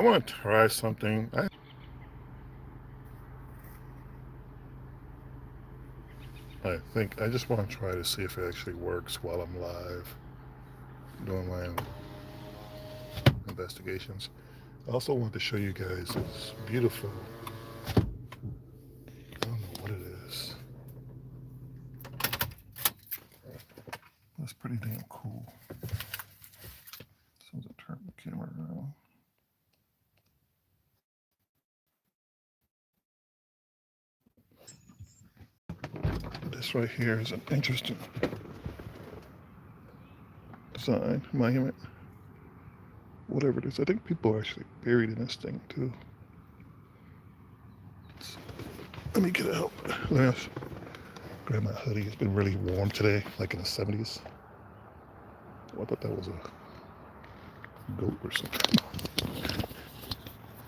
I want to try something. I think I just want to try to see if it actually works while I'm live doing my investigations. I also want to show you guys this beautiful, I don't know what it is. That's pretty damn cool. So to turn the camera around. This right here is an interesting design, monument, whatever it is. I think people are actually buried in this thing too. Let me get out. Let me grab my hoodie. It's been really warm today, like in the 70s. Oh, I thought that was a goat or something.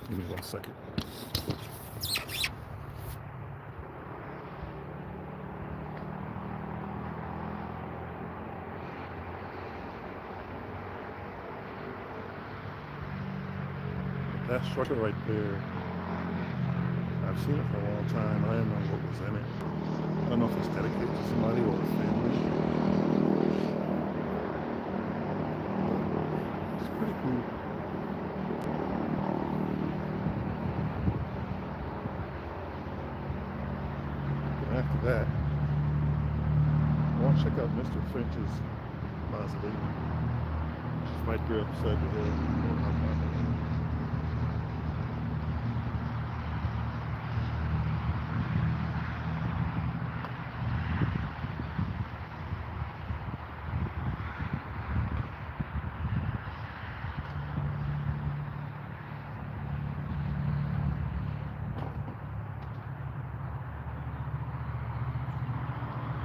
Give me 1 second. That structure right there, I've seen it for a long time. I didn't know what was in it. I don't know if it's dedicated to somebody or a family. It's pretty cool. And after that, I want to check out Mr. Finch's mausoleum, which is right there upside the hill.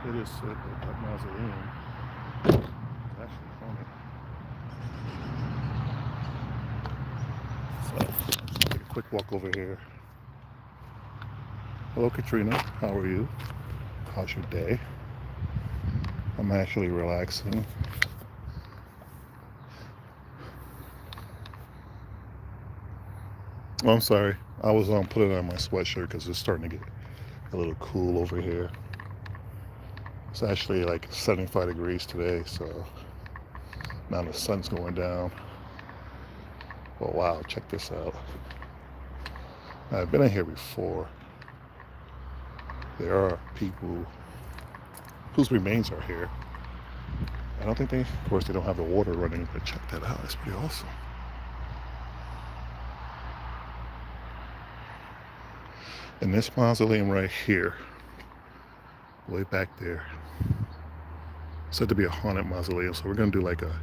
It is said that that mausoleum is actually haunted. So, take a quick walk over here. Hello, Katrina. How are you? How's your day? I'm actually relaxing. Oh, I'm sorry. I was putting on my sweatshirt because it's starting to get a little cool over here. It's actually like 75 degrees today, so now the sun's going down. Well, wow, check this out. I've been in here before. There are people whose remains are here. I don't think of course, they don't have the water running, but check that out. It's pretty awesome. And this mausoleum right here, way back there, said to be a haunted mausoleum. So we're gonna do like a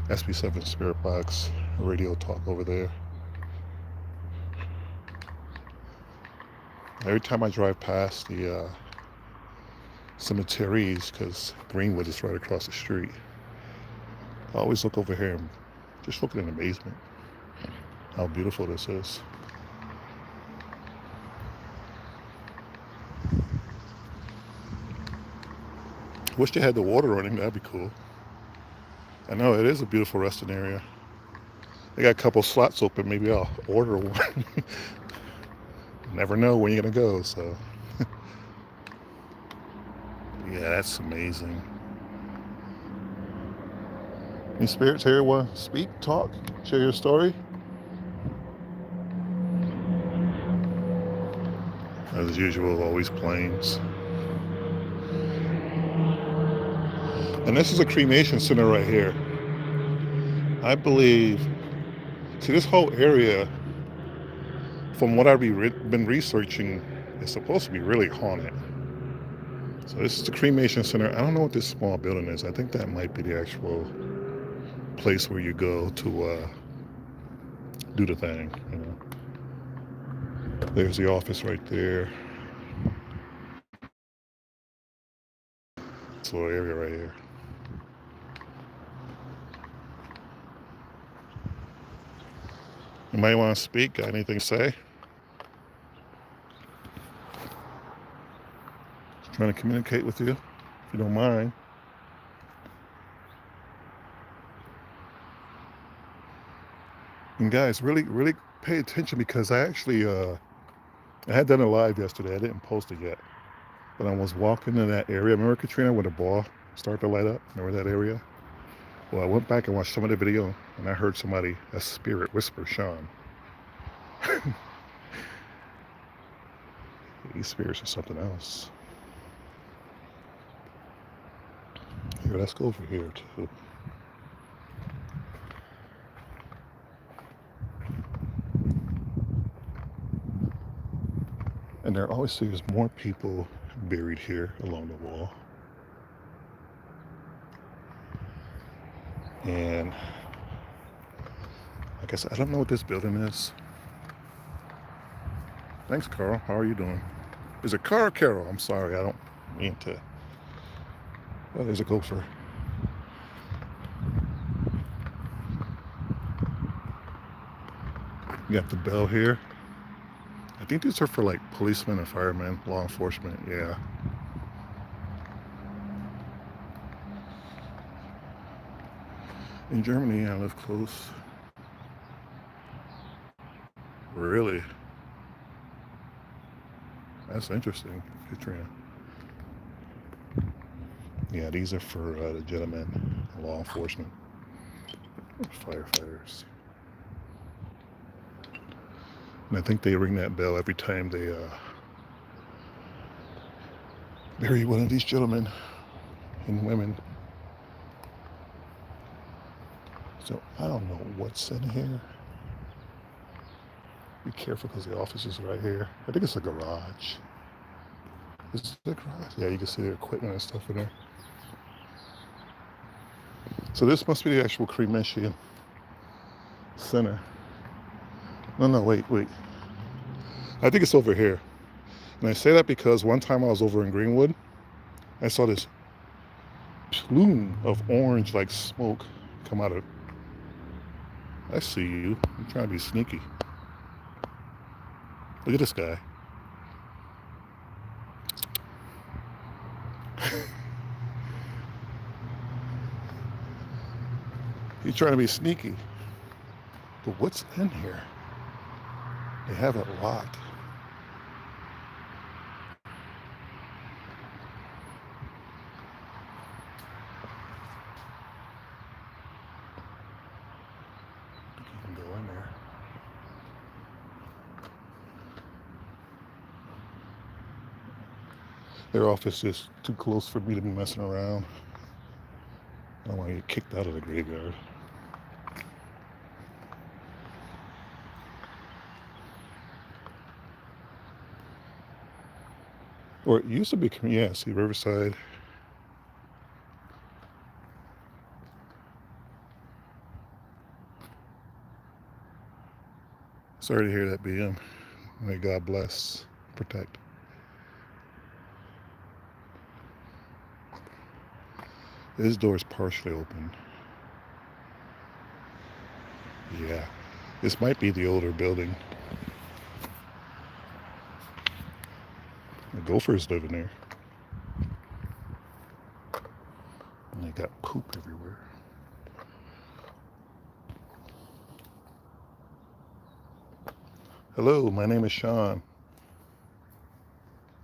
SB7 spirit box radio talk over there. Every time I drive past the cemeteries, because Greenwood is right across the street, I always look over here and just look in amazement how beautiful this is. Wish they had the water running, that'd be cool. I know it is a beautiful resting area. They got a couple slots open, maybe I'll order one. Never know when you're gonna go, so yeah, that's amazing. Any spirits here want to speak, talk, share your story? As usual, always planes. And this is a cremation center right here. I believe, see, this whole area, from what I've been researching, is supposed to be really haunted. So this is the cremation center. I don't know what this small building is. I think that might be the actual place where you go to do the thing. You know, there's the office right there. This little area right here. You might want to speak. Got anything to say? Just trying to communicate with you, if you don't mind. And guys, really, really pay attention because I had done a live yesterday. I didn't post it yet. But I was walking in that area. Remember, Katrina, when the ball started to light up? Remember that area? Well, I went back and watched some of the video, and I heard somebody, a spirit, whisper, Sean. These spirits are something else. Here, let's go over here, too. And there always seems more people buried here along the wall. And like I said, I don't know what this building is. Thanks, Carl. How are you doing? Is it Carl or Carol? I'm sorry, I don't mean to. Oh, there's a gopher. You got the bell here. I think these are for like policemen and firemen, law enforcement, yeah. In Germany, I live close. Really? That's interesting, Katrina. Yeah, these are for the gentlemen, law enforcement, firefighters. And I think they ring that bell every time they bury one of these gentlemen and women. So I don't know what's in here. Be careful because the office is right here. I think it's a garage. Is it a garage? Yeah, you can see the equipment and stuff in there. So this must be the actual cremation center. No, wait. I think it's over here. And I say that because one time I was over in Greenwood, I saw this plume of orange like smoke come out of. I see you. I'm trying to be sneaky. Look at this guy. He's trying to be sneaky. But what's in here? They have it locked. You can go in there. Their office is too close for me to be messing around. I don't want to get kicked out of the graveyard. Or it used to be, yeah, see, Riverside. Sorry to hear that, BM. May God bless, protect. This door is partially open. Yeah, this might be the older building. The gophers live in there. And they got poop everywhere. Hello, my name is Sean.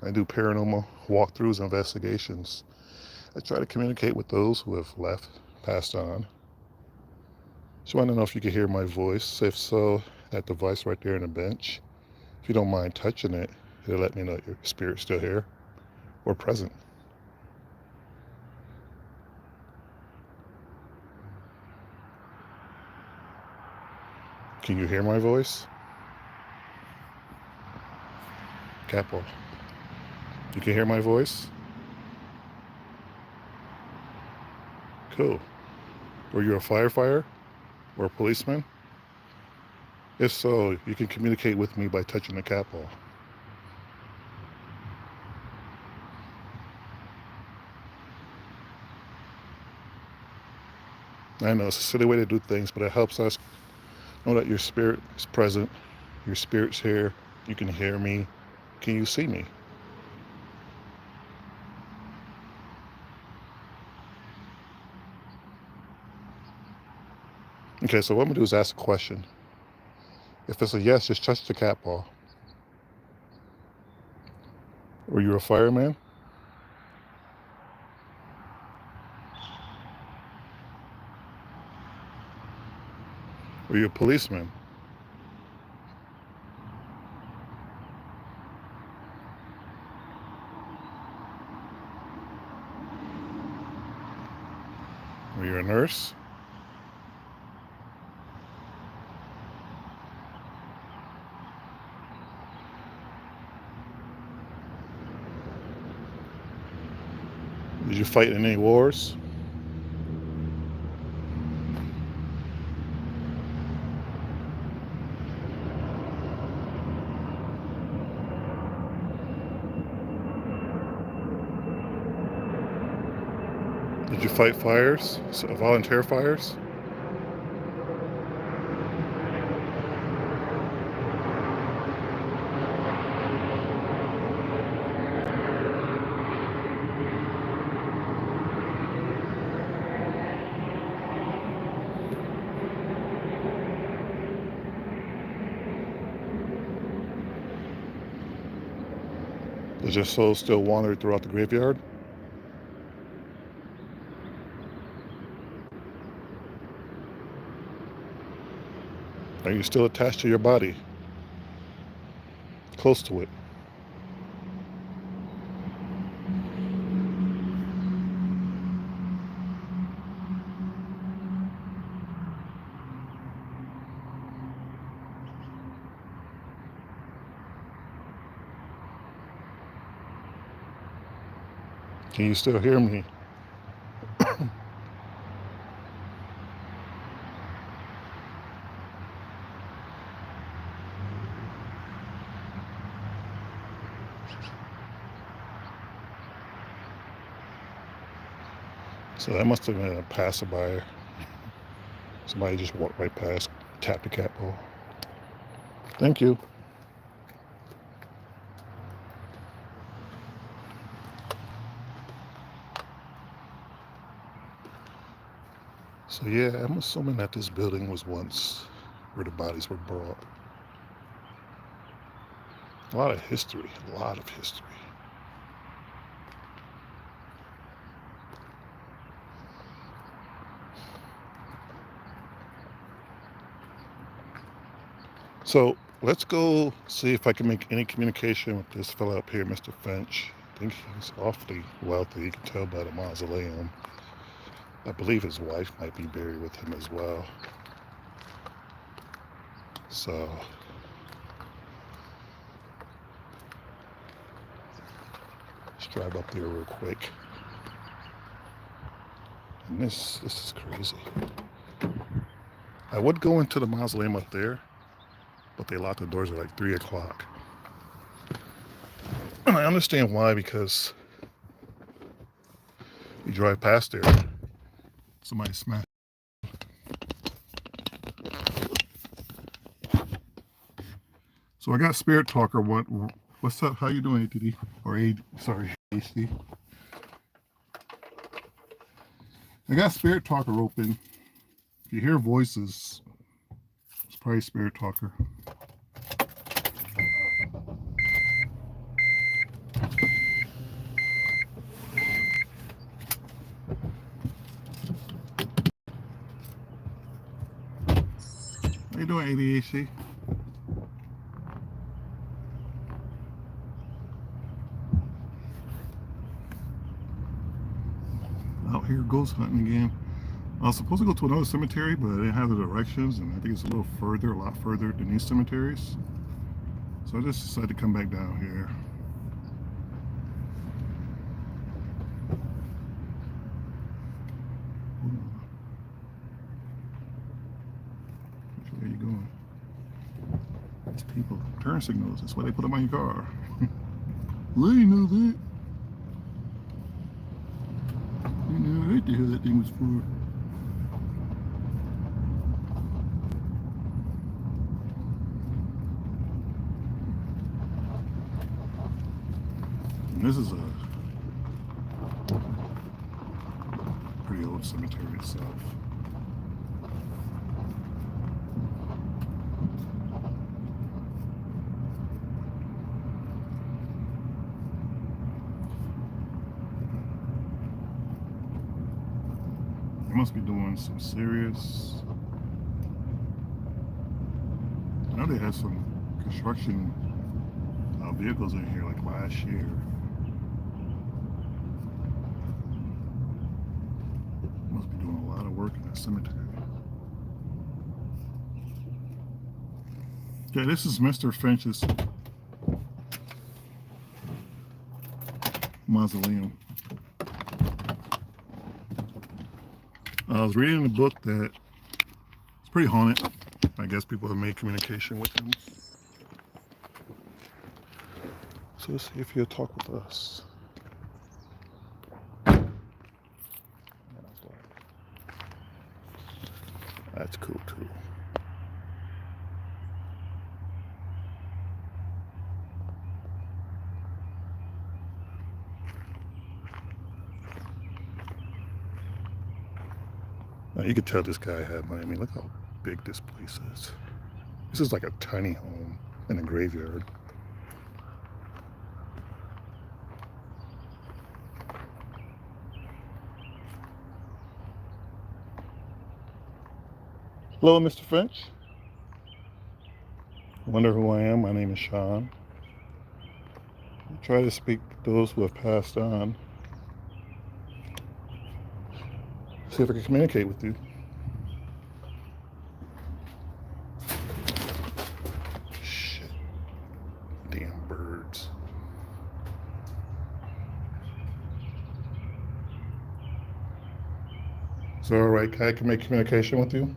I do paranormal walkthroughs and investigations. I try to communicate with those who have left, passed on. Just want to know if you can hear my voice. If so, that device right there on the bench. If you don't mind touching it, it'll let me know your spirit's still here or present. Can you hear my voice? Capo. You can hear my voice? Cool. Were you a firefighter or a policeman? If so, you can communicate with me by touching the capo. I know it's a silly way to do things, but it helps us know that your spirit is present, your spirit's here, you can hear me. Can you see me? Okay, so what I'm gonna do is ask a question. If it's a yes, just touch the cat ball. Were you a fireman? Were you a policeman? Were you a nurse? Did you fight in any wars? Did you fight fires? Volunteer fires? Does your soul still wander throughout the graveyard? Are you still attached to your body? Close to it? Can you still hear me? So that must have been a passerby. Somebody just walked right past, tapped the cat ball. Thank you. So yeah, I'm assuming that this building was once where the bodies were brought. A lot of history, a lot of history. So let's go see if I can make any communication with this fellow up here, Mr. Finch. I think he's awfully wealthy. You can tell by the mausoleum. I believe his wife might be buried with him as well. So let's drive up there real quick. And this is crazy. I would go into the mausoleum up there, but they locked the doors at like 3 o'clock. And I understand why, because you drive past there, somebody smashed. So I got Spirit Talker. What's up? How you doing, ATD? Or AC. I got Spirit Talker open. If you hear voices, it's probably Spirit Talker. How you doing, ADHD? Out here ghost hunting again. I was supposed to go to another cemetery, but I didn't have the directions, and I think it's a lot further than these cemeteries. So I just decided to come back down here. Which way are you going? These people, turn signals, that's why they put them on your car. Well, you know that. You know what the hell that thing was for. And this is a pretty old cemetery itself. must be doing some serious. I know they had some construction vehicles in here like last year. Must be doing a lot of work in that cemetery. Okay, this is Mr. Finch's mausoleum. I was reading a book that it's pretty haunted. I guess people have made communication with him. So let's see if he'll talk with us. That's cool too. Now you could tell this guy had money. I mean, look how big this place is. This is like a tiny home in a graveyard. Hello, Mr. Finch. Wonder who I am. My name is Sean. I try to speak to those who have passed on. See if I can communicate with you. Shit. Damn birds. Is it alright? I can make communication with you?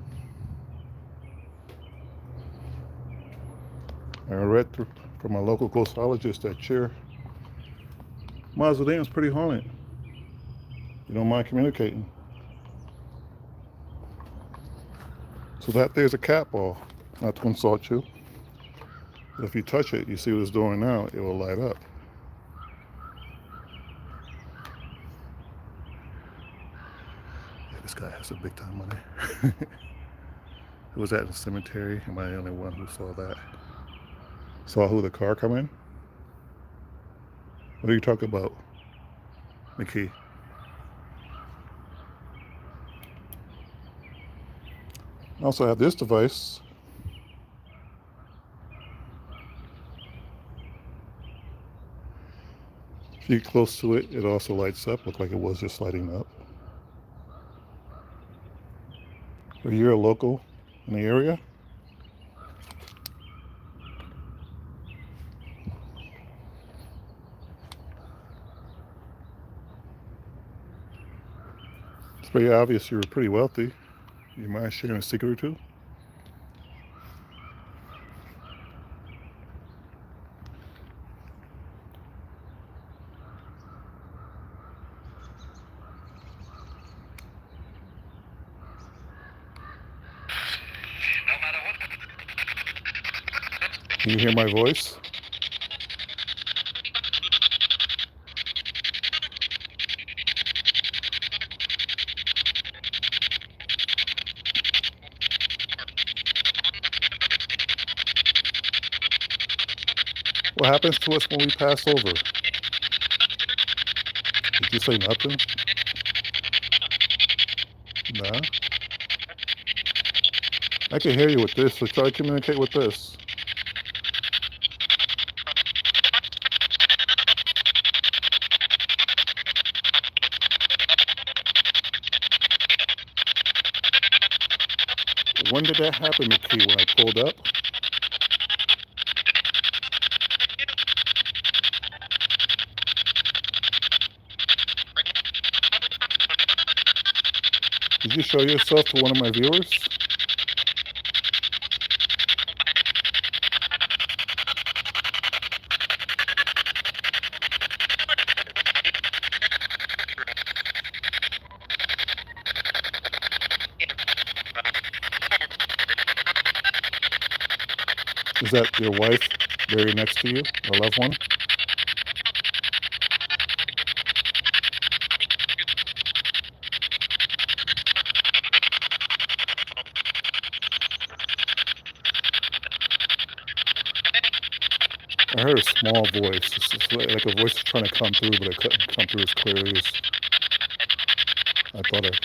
I read from my local ghost-ologist that your mausoleum is pretty haunted. You don't mind communicating? So that there's a cat ball, not to insult you. But if you touch it, you see what it's doing now, it will light up. Yeah, this guy has some big time money. Who was that in the cemetery? Am I the only one who saw that? Saw who the car come in? What are you talking about, McKee? I also have this device. If you get close to it, it also lights up. Look like it was just lighting up. Are you a local in the area? It's pretty obvious you're pretty wealthy. You mind sharing a secret or two? Can you hear my voice? What happens to us when we pass over? Did you say nothing? Nah. I can hear you with this, so try to communicate with this. When did that happen, McKee, when I pulled up? Did you show yourself to one of my viewers? Is that your wife buried next to you, a loved one? I heard a small voice. It's like a voice trying to come through, but it couldn't come through as clearly as I thought it.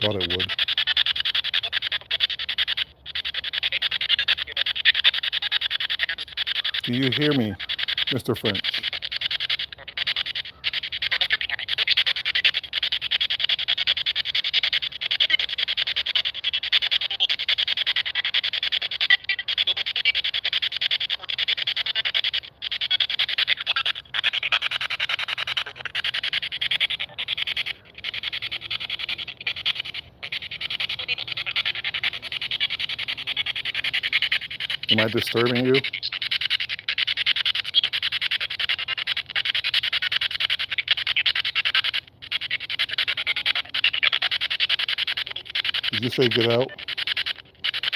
Thought it would. Do you hear me, Mr. Finch? Am I disturbing you? Did you say get out?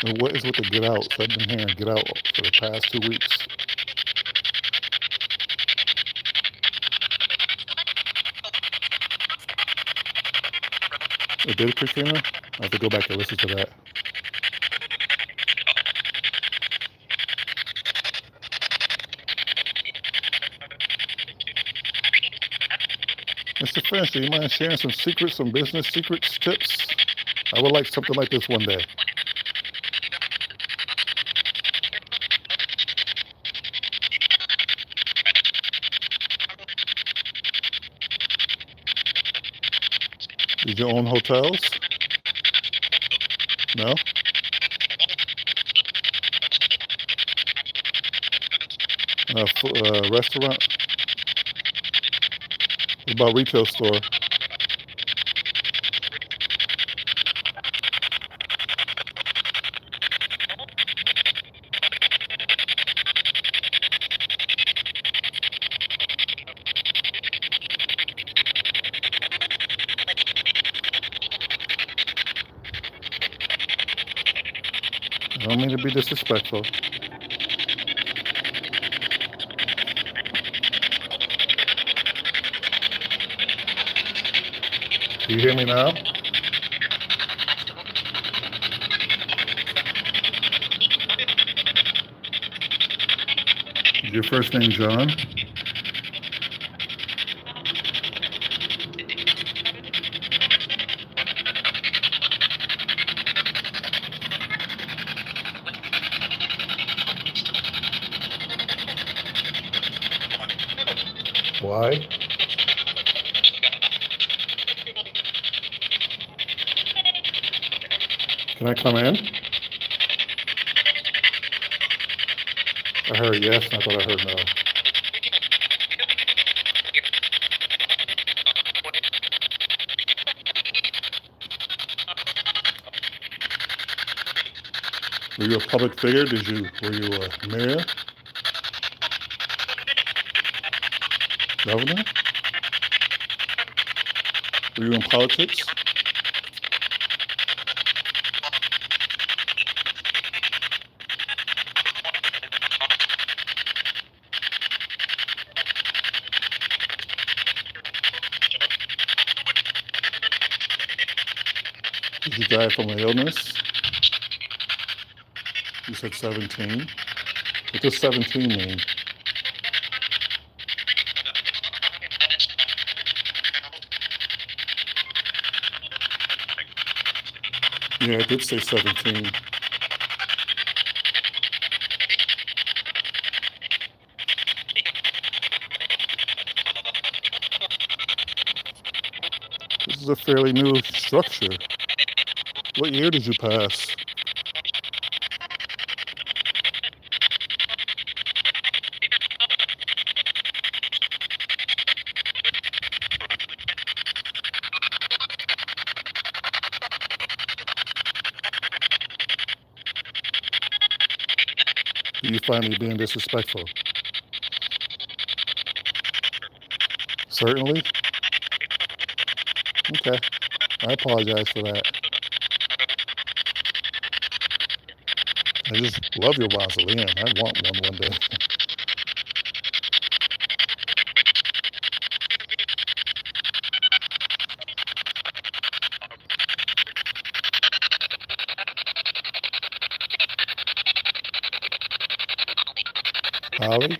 And what is with the get out? So I've been hearing get out for the past 2 weeks. It did, Christina? I have to go back and listen to that. Mr. Finch, do you mind sharing some secrets, some business secrets, tips? I would like something like this one day. Did you own hotels? No? Restaurant? What about retail store? I don't mean to be disrespectful. Do you hear me now? Is your first name John? Why? Can I come in? I heard yes, and I thought I heard no. Were you a public figure? Were you a mayor? Governor? Were you in politics? Did you die from an illness? You said 17. What does 17 mean? Yeah, I did say 17. This is a fairly new structure. What year did you pass? Do you find me being disrespectful? Certainly? Okay. I apologize for that. I just love your mausoleum. I want one day. Holly?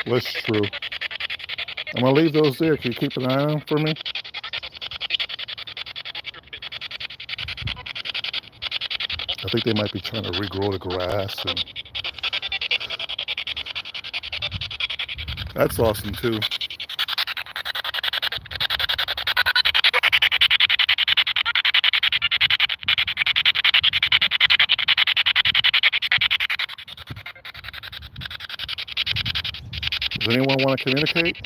What's true? I'm going to leave those there. Can you keep an eye on them for me? think they might be trying to regrow the grass, and that's awesome too. Does anyone want to communicate?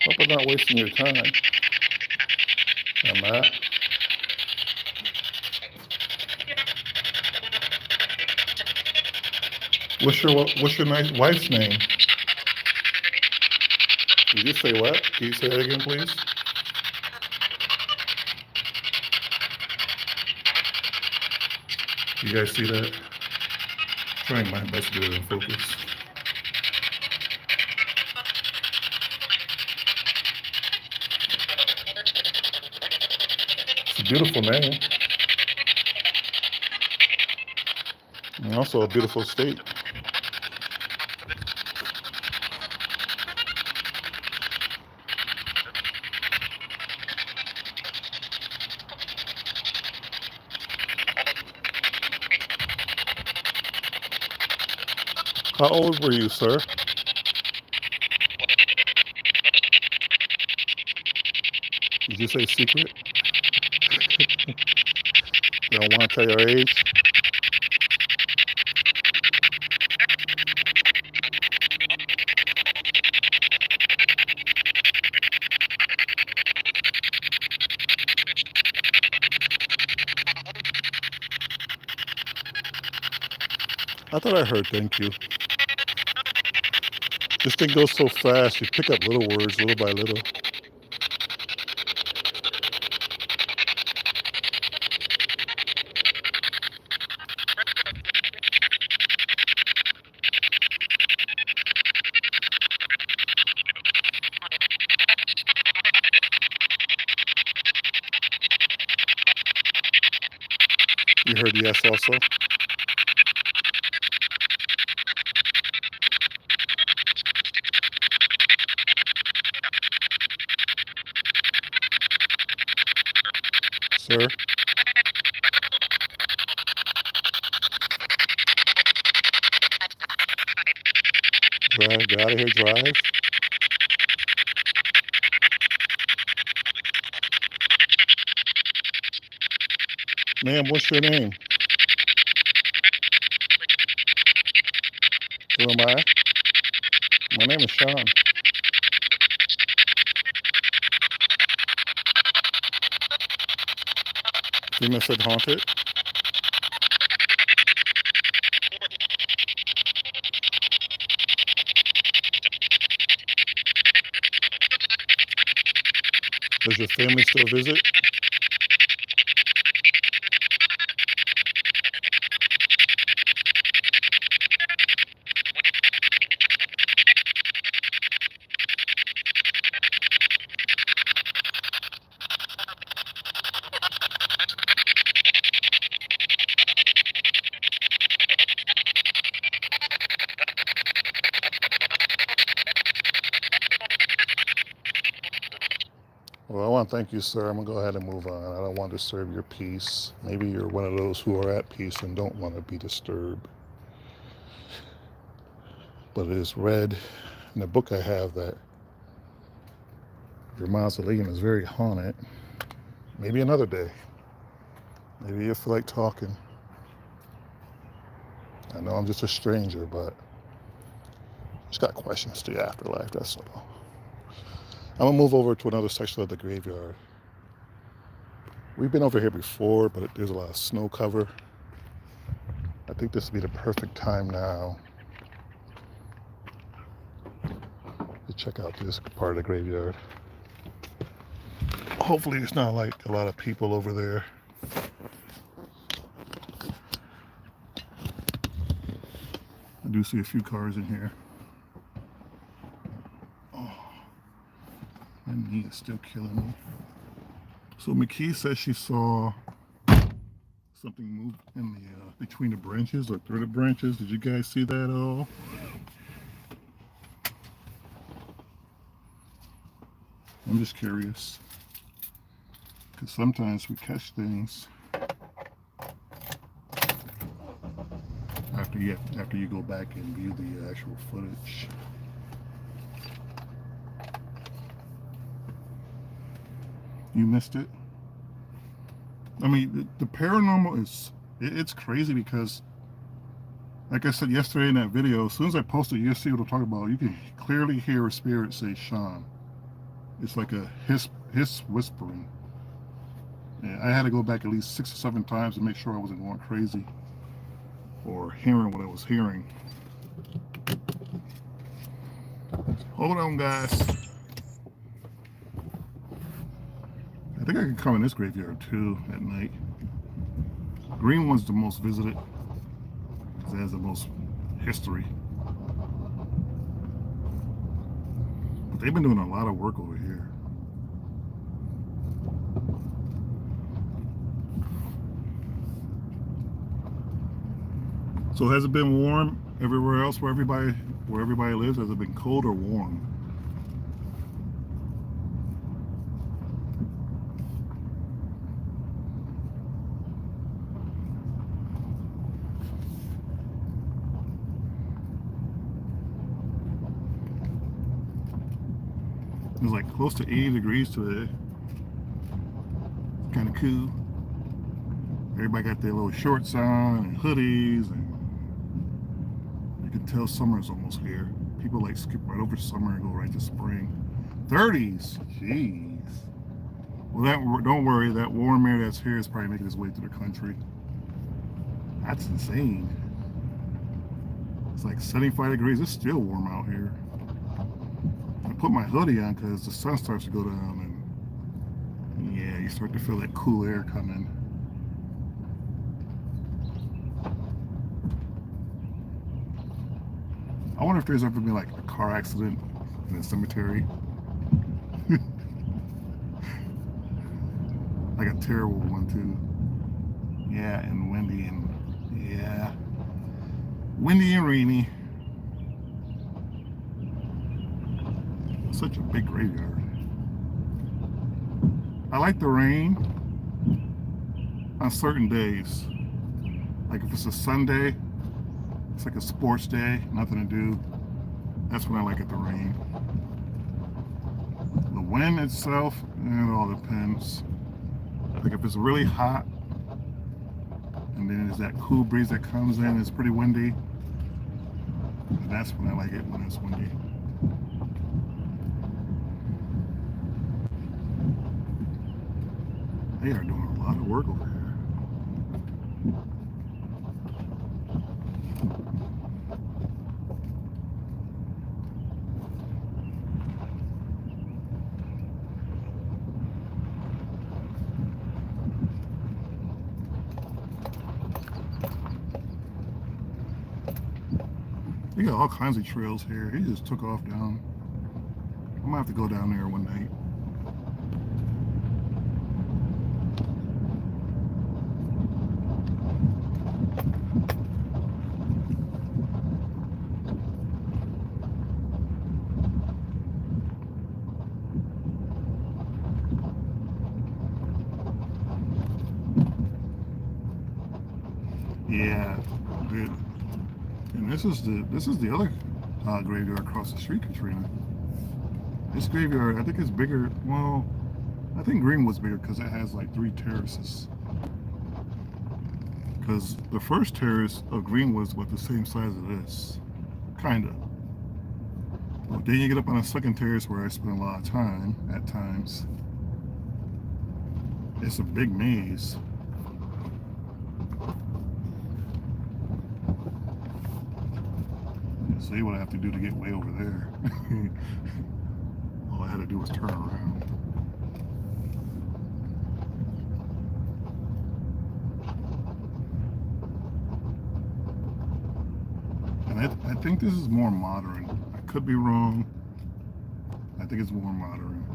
Hope I'm not wasting your time. I'm not. What's your nice wife's name? Did you say what? Can you say that again, please? You guys see that? Trying my best to get it in focus. It's a beautiful name. And also a beautiful state. How old were you, sir? Did you say secret? You don't want to tell your age? I thought I heard thank you. This thing goes so fast, you pick up little words little by little. You heard yes also? Sir? Drive, get out of here, drive. Ma'am, what's your name? Who am I? My name is Sean. Demon said haunted. Does your family still visit? Well, I want to thank you, sir. I'm going to go ahead and move on. I don't want to disturb your peace. Maybe you're one of those who are at peace and don't want to be disturbed. But it is read in the book I have that your mausoleum is very haunted. Maybe another day. Maybe you feel like talking. I know I'm just a stranger, but just got questions to the afterlife, that's all. I'm going to move over to another section of the graveyard. We've been over here before, but there's a lot of snow cover. I think this would be the perfect time now to check out this part of the graveyard. Hopefully it's not like a lot of people over there. I do see a few cars in here. My knee is still killing me. So McKee says she saw something move in the between the branches or through the branches. Did you guys see that at all? I'm just curious, because sometimes we catch things after you go back and view the actual footage. You missed it. I mean, the paranormal it's crazy because, like I said yesterday in that video, as soon as I posted, you'll see what I'm talking about. You can clearly hear a spirit say Sean. It's like a hiss whispering. And I had to go back at least 6 or 7 times to make sure I wasn't going crazy or hearing what I was hearing. Hold on, guys. I think I can come in this graveyard too at night. Green one's the most visited because it has the most history. But they've been doing a lot of work over here. So has it been warm everywhere else where everybody lives? Has it been cold or warm? It was like close to 80 degrees today. Kind of cool. Everybody got their little shorts on and hoodies, and you can tell summer's almost here. People like skip right over summer and go right to spring. 30s, jeez. Well, don't worry, that warm air that's here is probably making its way through the country. That's insane. It's like 75 degrees. It's still warm out here. I put my hoodie on because the sun starts to go down, and yeah, you start to feel that cool air coming. I wonder if there's ever been like a car accident in a cemetery. Like a terrible one too. Yeah, and windy and rainy. Such a big graveyard. I like the rain on certain days. Like if it's a Sunday, it's like a sports day, nothing to do. That's when I like it to rain. The wind itself, it all depends. Like if it's really hot, and then there's that cool breeze that comes in, it's pretty windy. And that's when I like it, when it's windy. They are doing a lot of work over here. We got all kinds of trails here. He just took off down. I'm gonna have to go down there one night. Yeah, dude. And this is the other graveyard across the street, Katrina. This graveyard, I think it's bigger. Well, I think Greenwood's bigger because it has like 3 terraces. Because the first terrace of Greenwood's was the same size as this, kinda. But then you get up on a second terrace where I spend a lot of time at times. It's a big maze. See what I have to do to get way over there. All I had to do was turn around. And I think this is more modern. I could be wrong. I think it's more modern.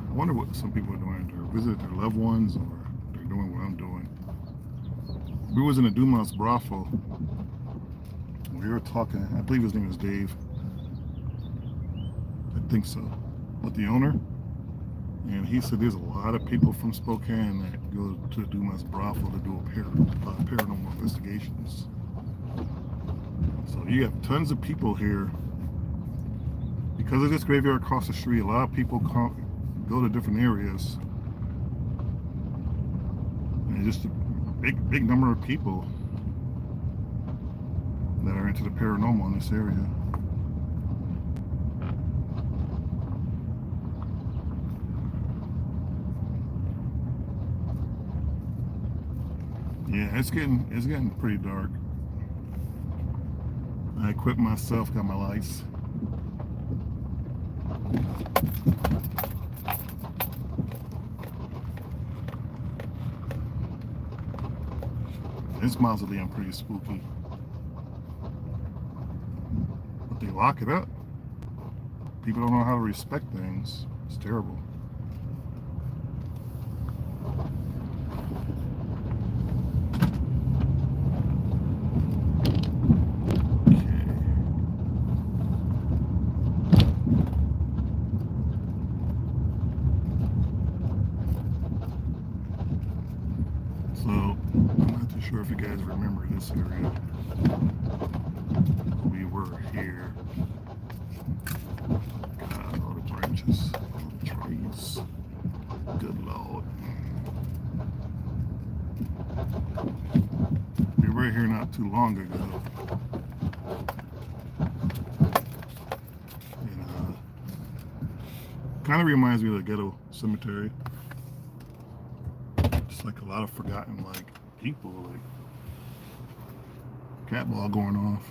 I wonder what some people are doing to visit their loved ones, or they're doing what I'm doing. We was in a Dumas brothel We were talking, I believe his name is Dave. I think so. With the owner. And he said there's a lot of people from Spokane that go to Dumas Brothel to do paranormal investigations. So you have tons of people here. Because of this graveyard across the street, a lot of people go to different areas. And just a big number of people that are into the paranormal in this area. Yeah, it's getting pretty dark. I equipped myself, got my lights. This mausoleum pretty spooky. But they lock it up. People don't know how to respect things. It's terrible. So, I'm not too sure if you guys remember this area. We were here. God, all the branches, all the trees. Good Lord. We were here not too long ago. And, kind of reminds me of the ghetto cemetery. Like a lot of forgotten people, cat ball going off.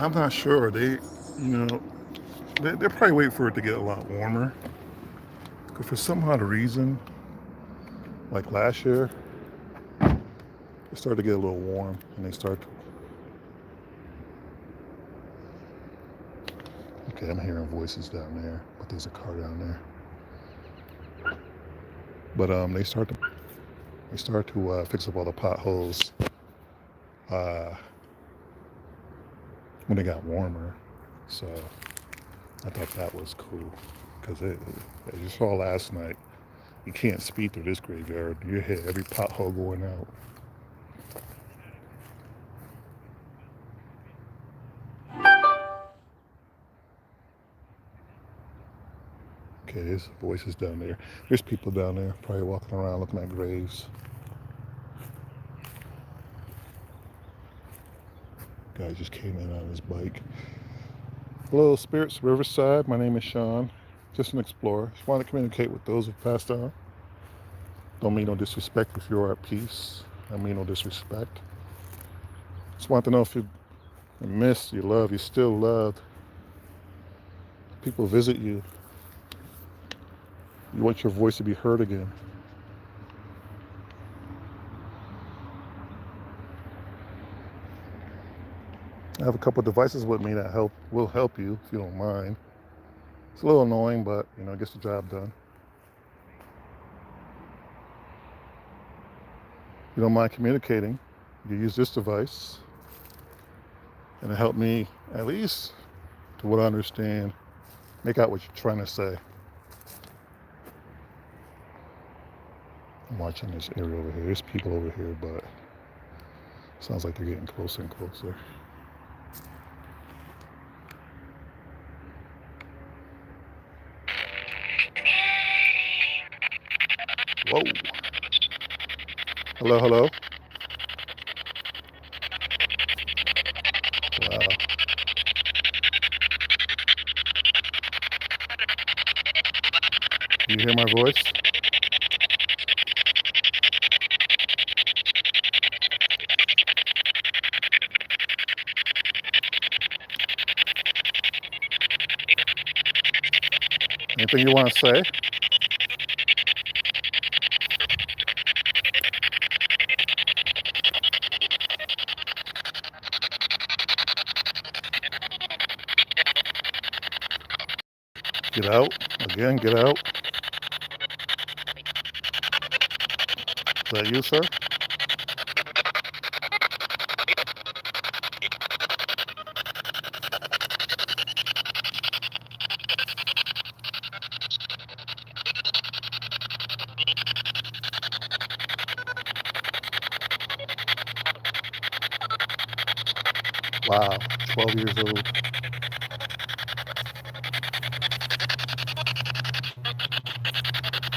I'm not sure. They're probably waiting for it to get a lot warmer. Because for some odd reason, like last year, it started to get a little warm, and they start. Okay, I'm hearing voices down there, but there's a car down there. But they start to fix up all the potholes. When it got warmer, so I thought that was cool, because as you saw last night, you can't speed through this graveyard. You hit every pothole going out. Okay, there's voices down there. There's people down there probably walking around looking at graves. Guy just came in on his bike. Hello, Spirits Riverside. My name is Sean. Just an explorer. Just want to communicate with those who've passed on. Don't mean no disrespect if you're at peace. I mean no disrespect. Just want to know if you miss, you love, you still loved. People visit you. You want your voice to be heard again. I have a couple of devices with me that will help you if you don't mind. It's a little annoying, but it gets the job done. If you don't mind communicating, you use this device, and it helped me, at least to what I understand, make out what you're trying to say. I'm watching this area over here. There's people over here, but sounds like they're getting closer and closer. Whoa. Hello, hello. Wow. You hear my voice? Anything you want to say? Get out. Again, get out. Is that you, sir? Wow, 12 years old.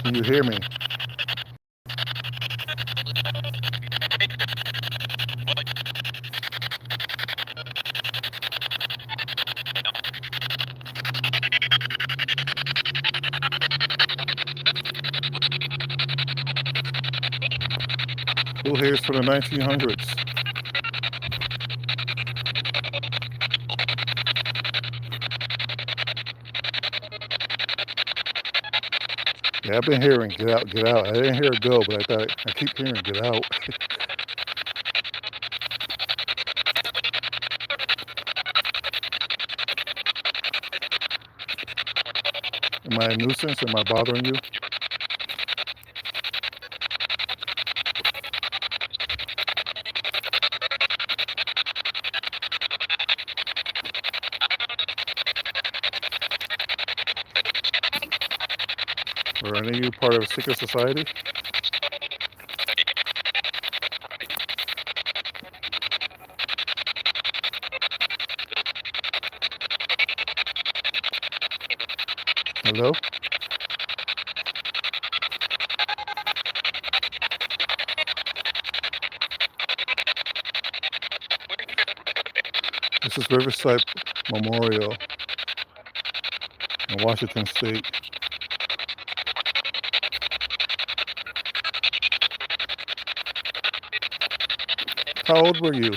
Can you hear me? Who hears from the 1900s? Yeah, I've been hearing get out, get out. I didn't hear it go, but I keep hearing get out. Am I a nuisance? Am I bothering you? Are any of you part of a secret society? Hello? This is Riverside Memorial in Washington State. How old were you?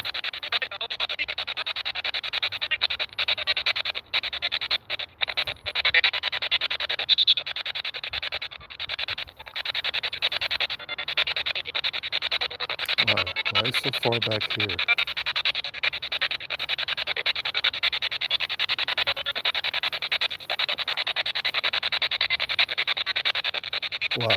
Wow, why is it so far back here? Wow.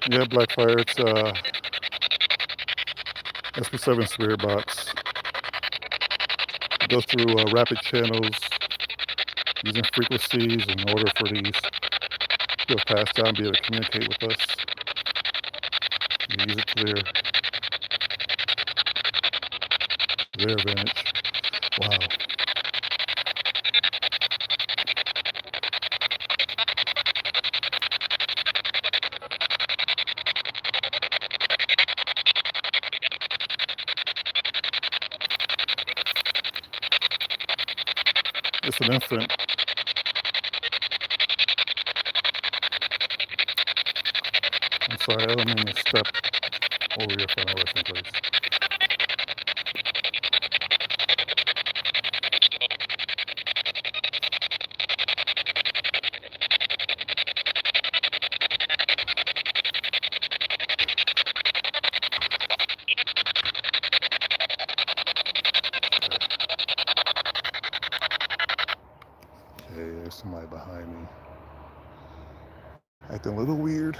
Yeah, Blackfire, it's SP7 spirit box. It goes through rapid channels using frequencies in order for these to pass down, be able to communicate with us. You use it to their advantage. Wow. It's an infant. I'm sorry, I don't mean to step over your final resting place. Okay, there's somebody behind me. Acting a little weird.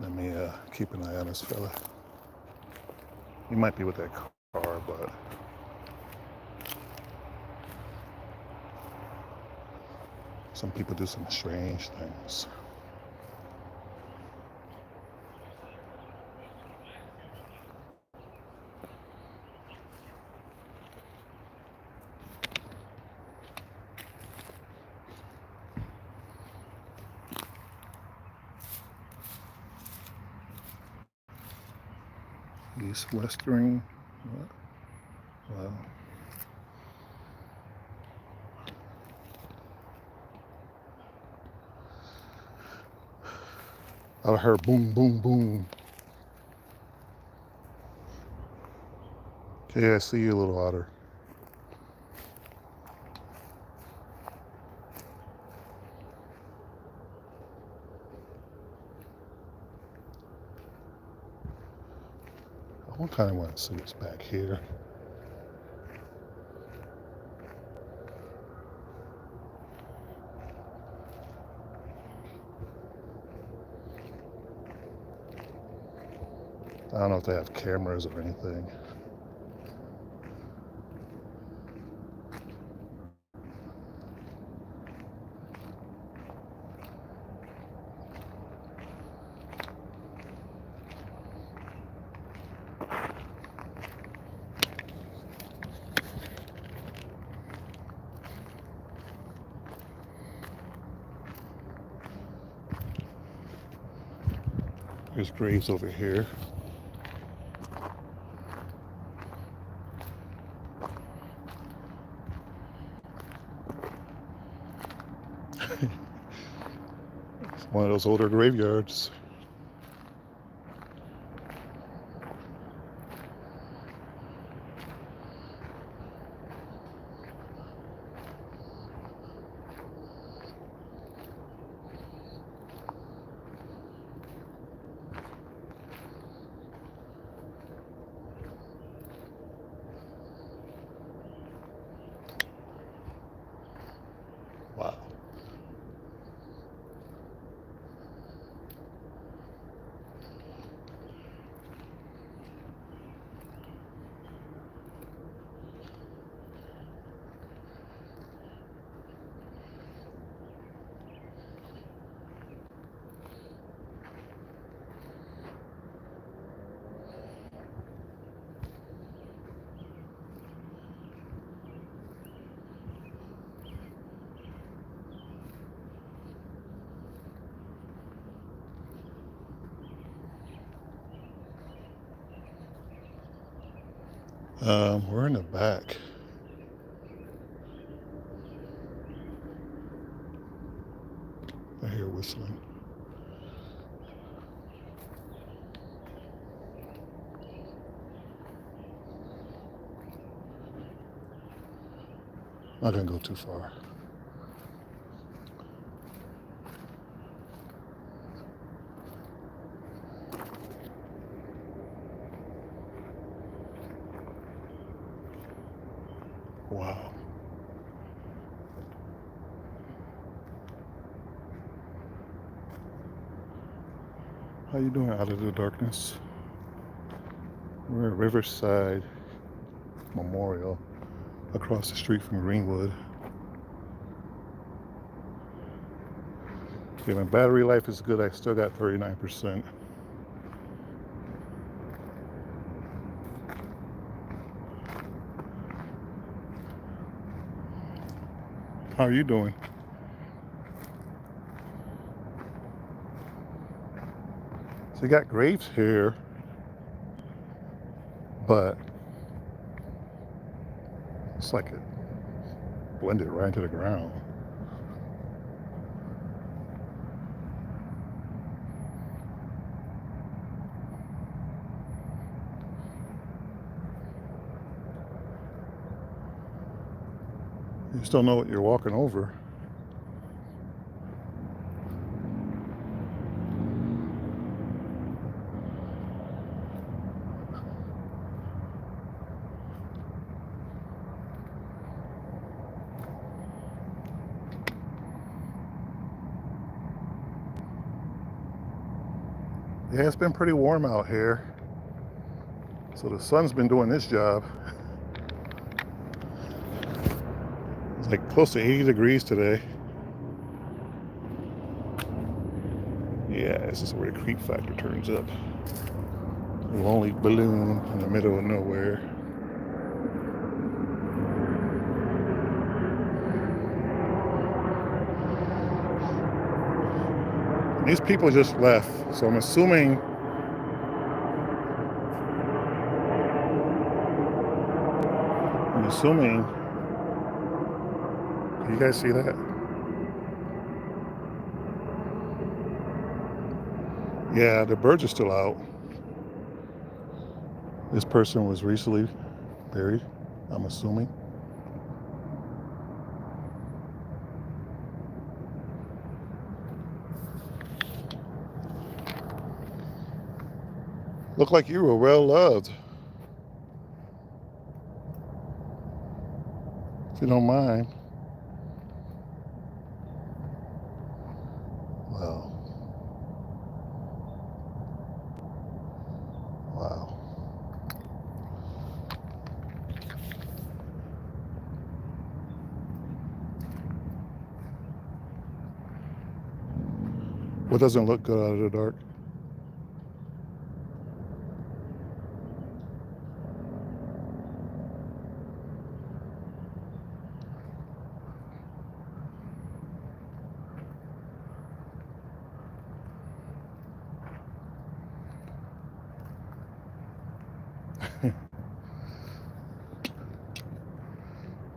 Let me keep an eye on this fella. He might be with that car, but some people do some strange things. East Western. What? Wow. I heard boom, boom, boom. Yeah, I see you, little otter. I kind of want to see what's back here. I don't know if they have cameras or anything. There's graves over here. It's one of those older graveyards. Wow. We're in the back. I hear whistling. Not gonna go too far. Wow. How you doing out of the darkness? We're at Riverside Memorial across the street from Greenwood. Yeah, my battery life is good. I still got 39%. How are you doing? So you got graves here, but it's like it blended right into the ground. You just don't know what you're walking over. Yeah, it's been pretty warm out here. So the sun's been doing this job. It's like close to 80 degrees today. Yeah, this is where the creep factor turns up. A lonely balloon in the middle of nowhere. These people just left, so I'm assuming can you guys see that? Yeah, the birds are still out. This person was recently buried, I'm assuming. Look like you were well loved. If you don't mind. Well, wow. What doesn't look good out of the dark?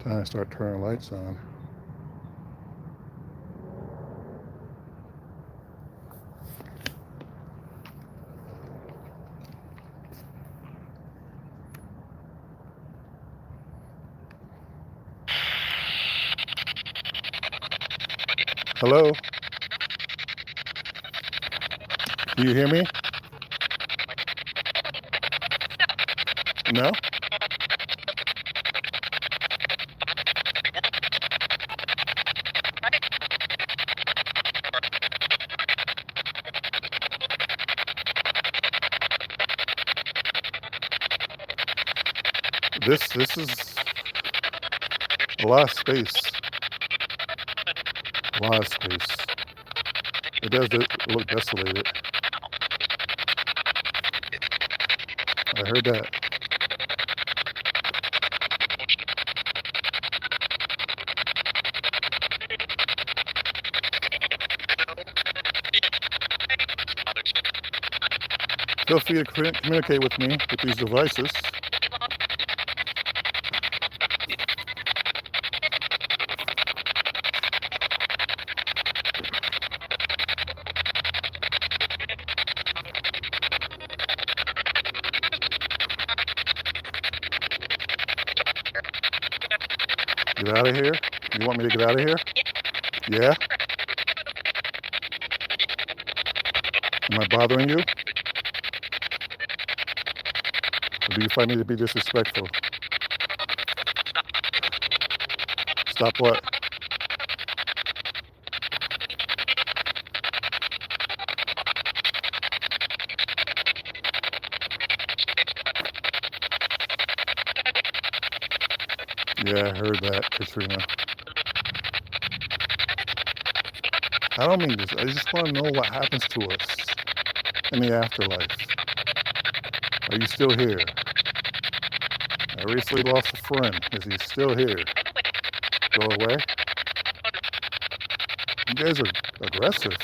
Time to start turning lights on. Hello? Can you hear me? No? This is a lot of space. A lot of space. It does look desolated. I heard that. Feel free to communicate with me with these devices. Get out of here? You want me to get out of here? Yeah? Am I bothering you? Or do you find me to be disrespectful? Stop what? Yeah, I heard that, Katrina. I don't mean this. I just want to know what happens to us in the afterlife. Are you still here? I recently lost a friend. Is he still here? Go away? You guys are aggressive.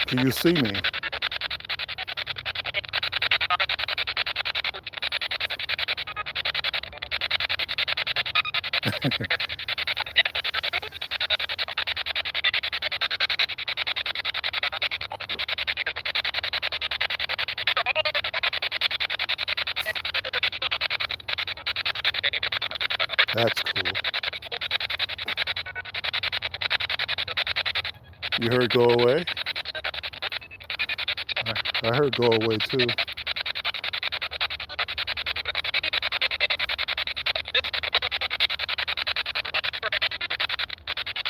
Can you see me? That's cool. You heard go away? I heard go away too.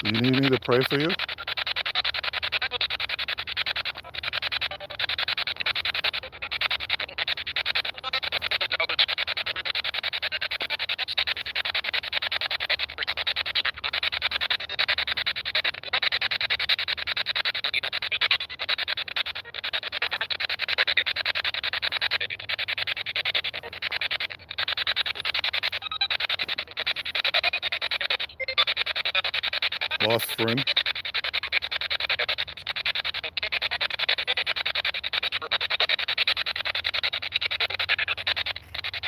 Do you need me to pray for you? Lost friend.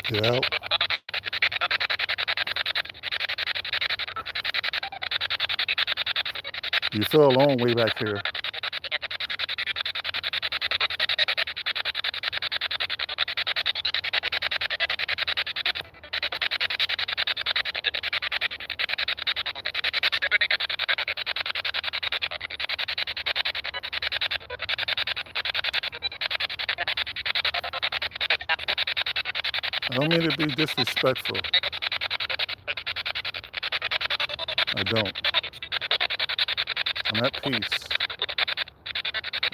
Get out. You feel alone way back here. I don't mean to be disrespectful. I don't. I'm at peace.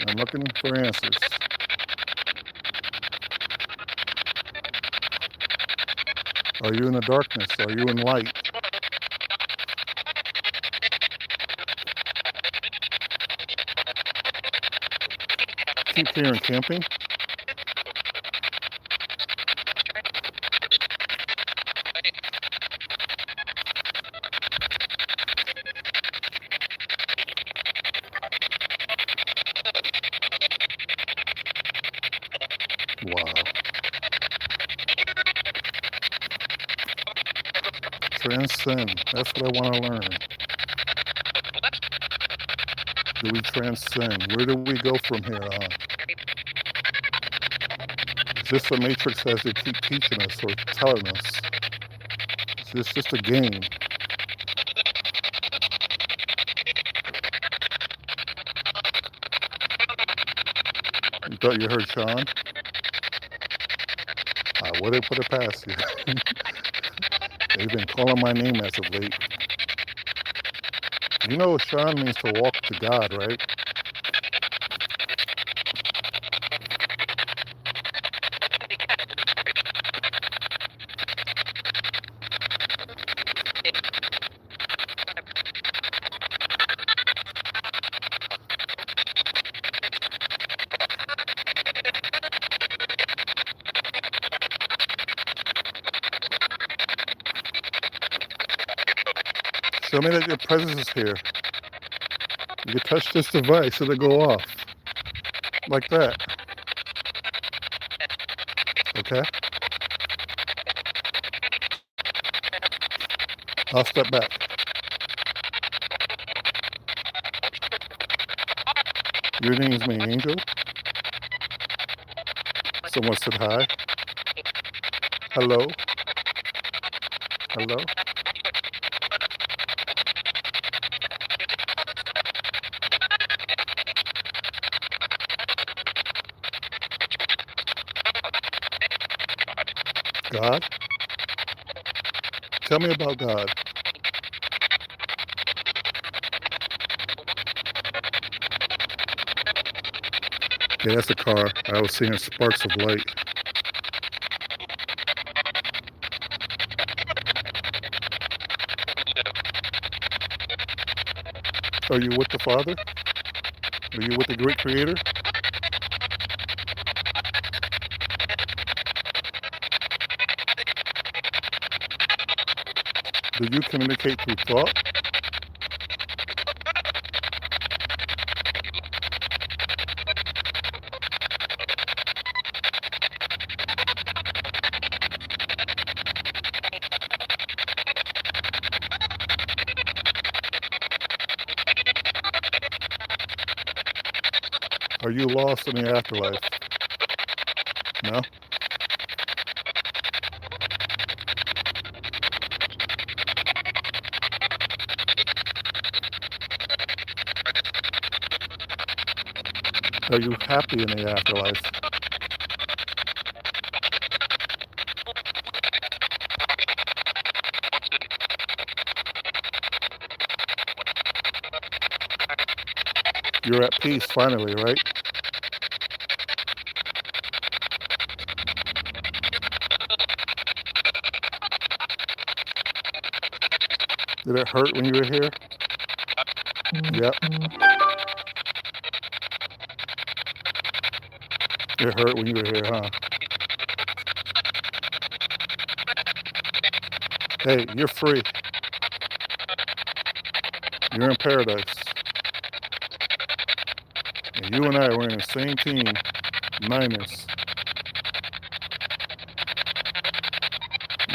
I'm looking for answers. Are you in the darkness? Are you in light? Keep hearing camping. Wow. Transcend. That's what I want to learn. Do we transcend? Where do we go from here on? Is this the matrix as they keep teaching us or telling us? Is this just a game? You thought you heard Sean? I wouldn't put it past you. They've been calling my name as of late. You know Sean means to walk to God, right? Show me that your presence is here. You can touch this device, it'll go off. Like that. Okay? I'll step back. Your name's me, Angel. Someone said hi. Hello? Hello? God? Tell me about God. Yeah, that's a car. I was seeing sparks of light. Are you with the Father? Are you with the great Creator? Do you communicate through thought? Are you lost in the afterlife? No? Are you happy in the afterlife? You're at peace finally, right? Did it hurt when you were here? Yep. It hurt when you were here, huh? Hey, you're free. You're in paradise. And you and I were in the same team, Niners.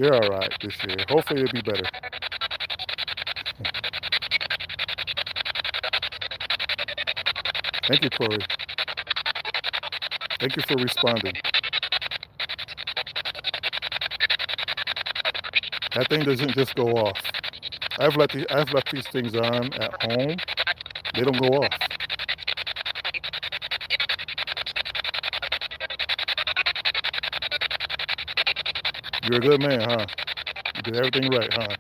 You're all right this year. Hopefully it'll be better. Thank you, Corey. Thank you for responding. That thing doesn't just go off. I've left these things on at home. They don't go off. You're a good man, huh? You did everything right, huh?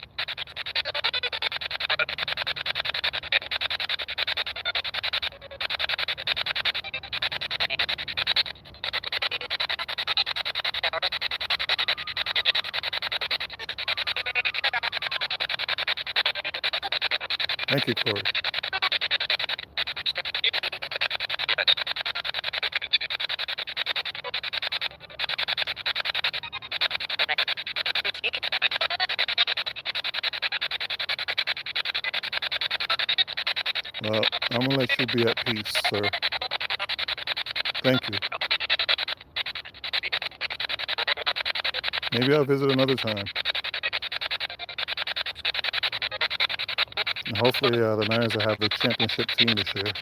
Thank you, Corey. Well, I'm gonna let you be at peace, sir. Thank you. Maybe I'll visit another time. And hopefully the Niners will have the championship team this year.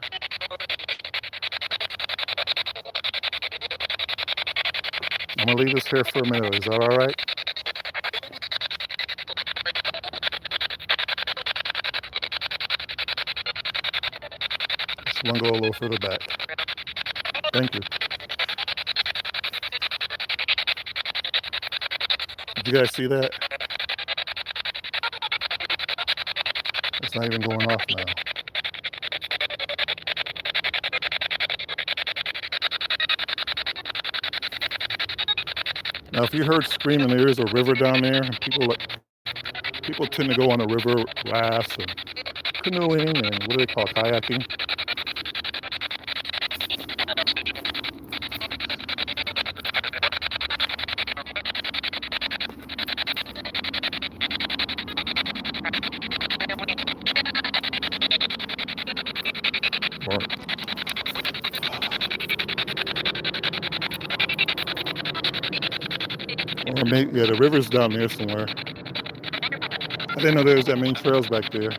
I'm gonna leave this here for a minute. Is that all right? Just want to go a little further back. Thank you. Did you guys see that? It's not even going off now. Now, if you heard screaming, there is a river down there, and people tend to go on the river rafts and canoeing and what do they call kayaking? Or maybe, yeah, the river's down there somewhere. I didn't know there was that many trails back there.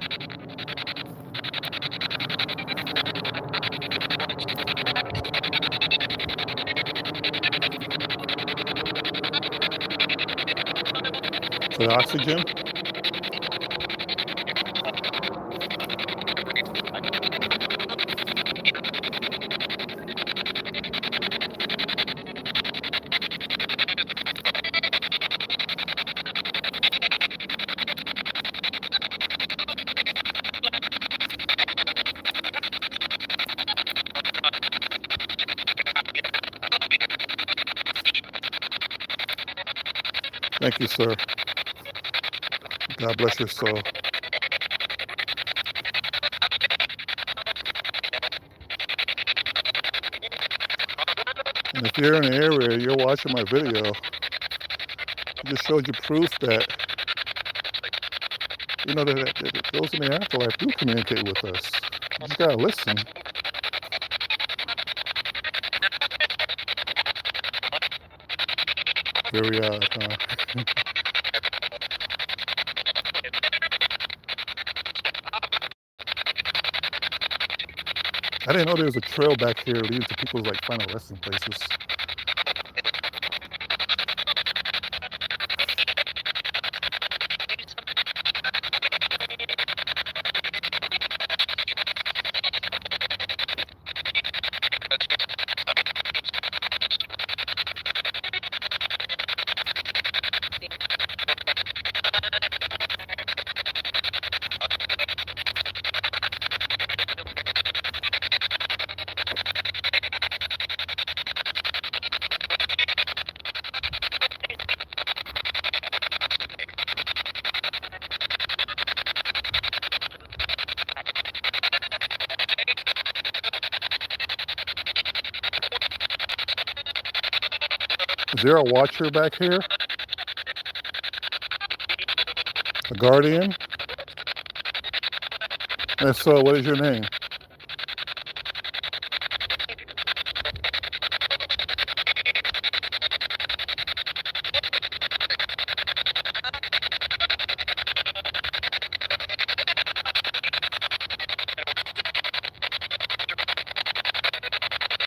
For the oxygen? Thank you, sir. God bless your soul. And if you're in the area, you're watching my video, it just showed you proof that, you know, that those in the afterlife do communicate with us. You just gotta listen. Very odd, huh? I didn't know there was a trail back here leading to people's like final resting places. Is there a watcher back here? A guardian? If so, what is your name?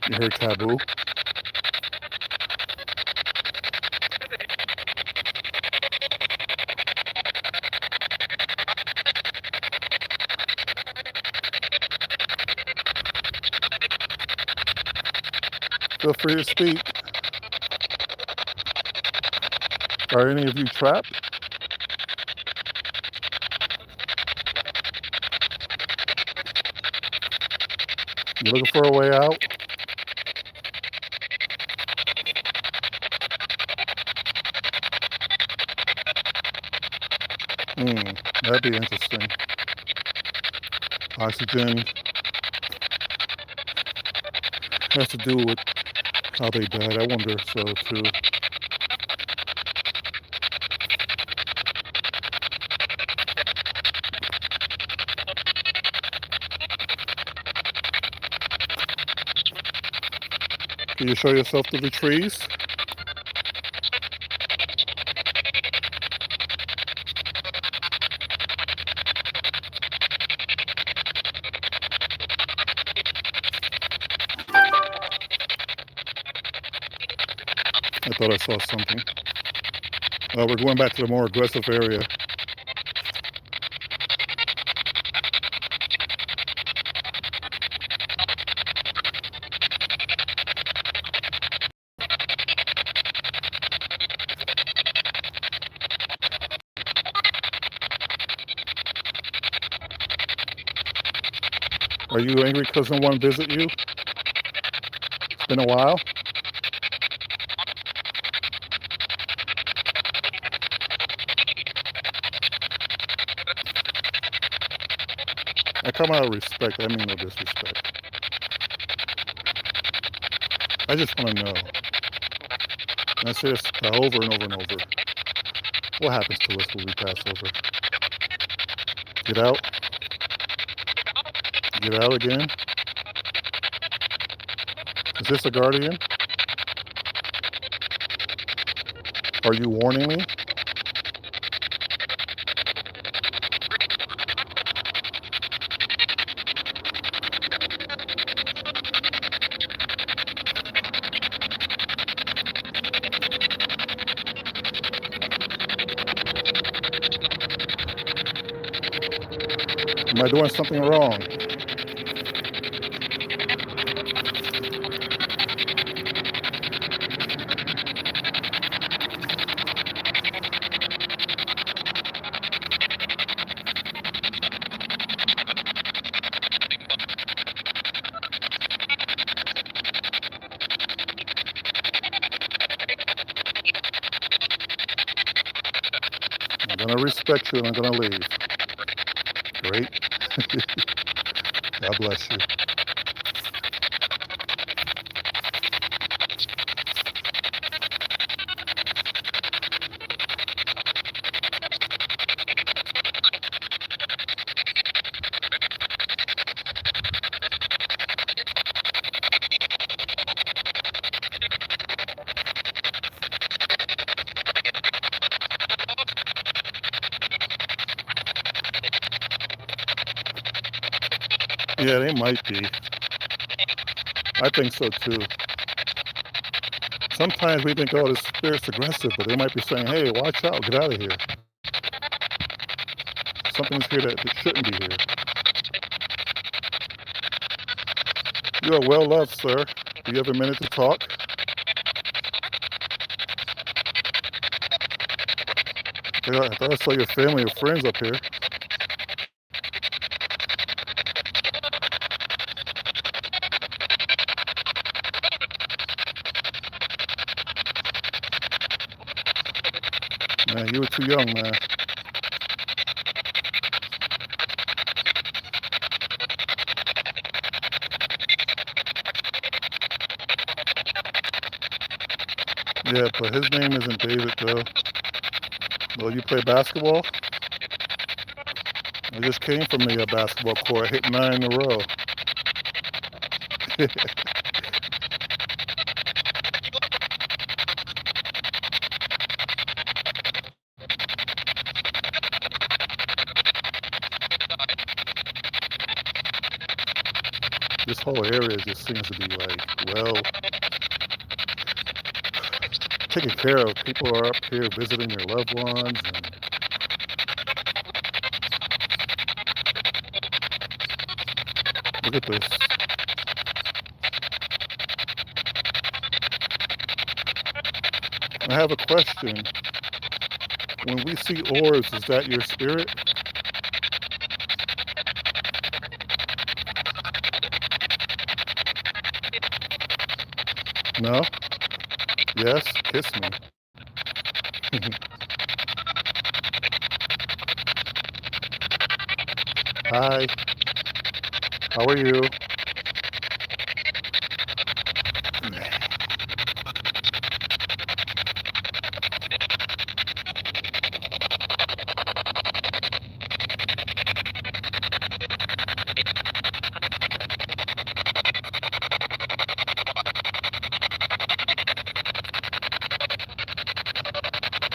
You heard taboo? Feel free to speak. Are any of you trapped? You looking for a way out? That'd be interesting. Oxygen has to do with how they died. I wonder so too. Can you show yourself through the trees? I thought I saw something. We're going back to the more aggressive area. Are you angry because no one visit you? It's been a while. I come out of respect. I mean no disrespect. I just want to know. And I say this over and over and over. What happens to us when we pass over? Get out? Get out again? Is this a guardian? Are you warning me? Am I doing something wrong? I'm going to respect you and I'm going to leave. Great. God bless you. Yeah, they might be. I think so too. Sometimes we think, oh, this spirit's aggressive, but they might be saying, hey, watch out, get out of here. Something's here that shouldn't be here. You are well loved, sir. Do you have a minute to talk? Yeah, I thought I saw your family or friends up here. Man, you were too young, man. Yeah, but his name isn't David, though. Well, you play basketball? I just came from the basketball court, hit 9 in a row. This whole area just seems to be like, well, taken care of. People are up here visiting their loved ones, and look at this. I have a question. When we see orbs, is that your spirit? No? Yes? Kiss me. Hi. How are you?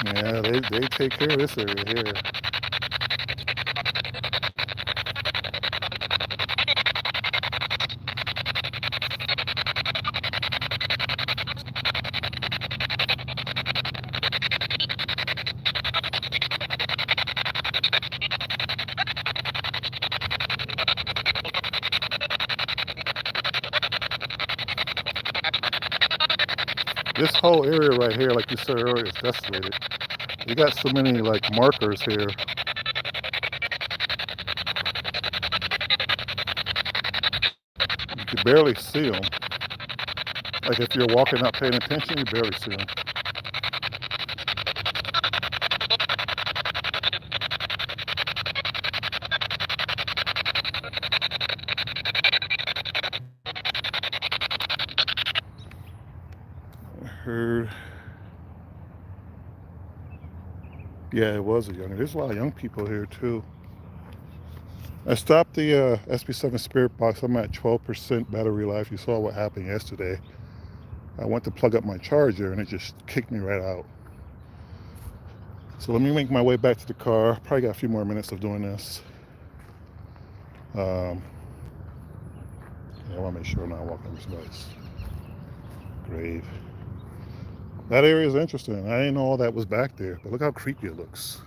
Yeah, they take care of this area here. This whole area right here, like you said earlier, is desolated. You got so many like markers here. You can barely see them. Like if you're walking not paying attention, you barely see them. I heard. Yeah, it was a young. There's a lot of young people here too. I stopped the SB7 Spirit Box. I'm at 12% battery life. You saw what happened yesterday. I went to plug up my charger and it just kicked me right out. So let me make my way back to the car. Probably got a few more minutes of doing this. Yeah, I want to make sure I'm not walking this guy's grave. That area is interesting. I didn't know all that was back there, but look how creepy it looks.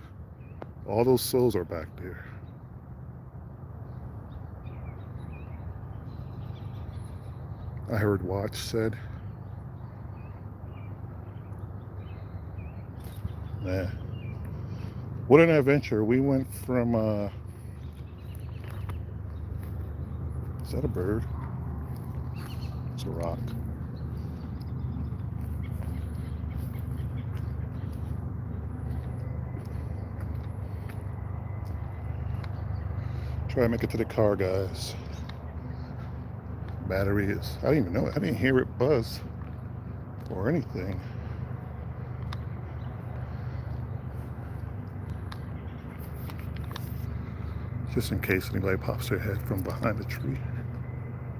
All those souls are back there. I heard Watch said. Yeah. What an adventure. We went from, is that a bird? It's a rock. Try to make it to the car, guys. Battery is, I didn't even know it. I didn't hear it buzz or anything. Just in case anybody pops their head from behind the tree.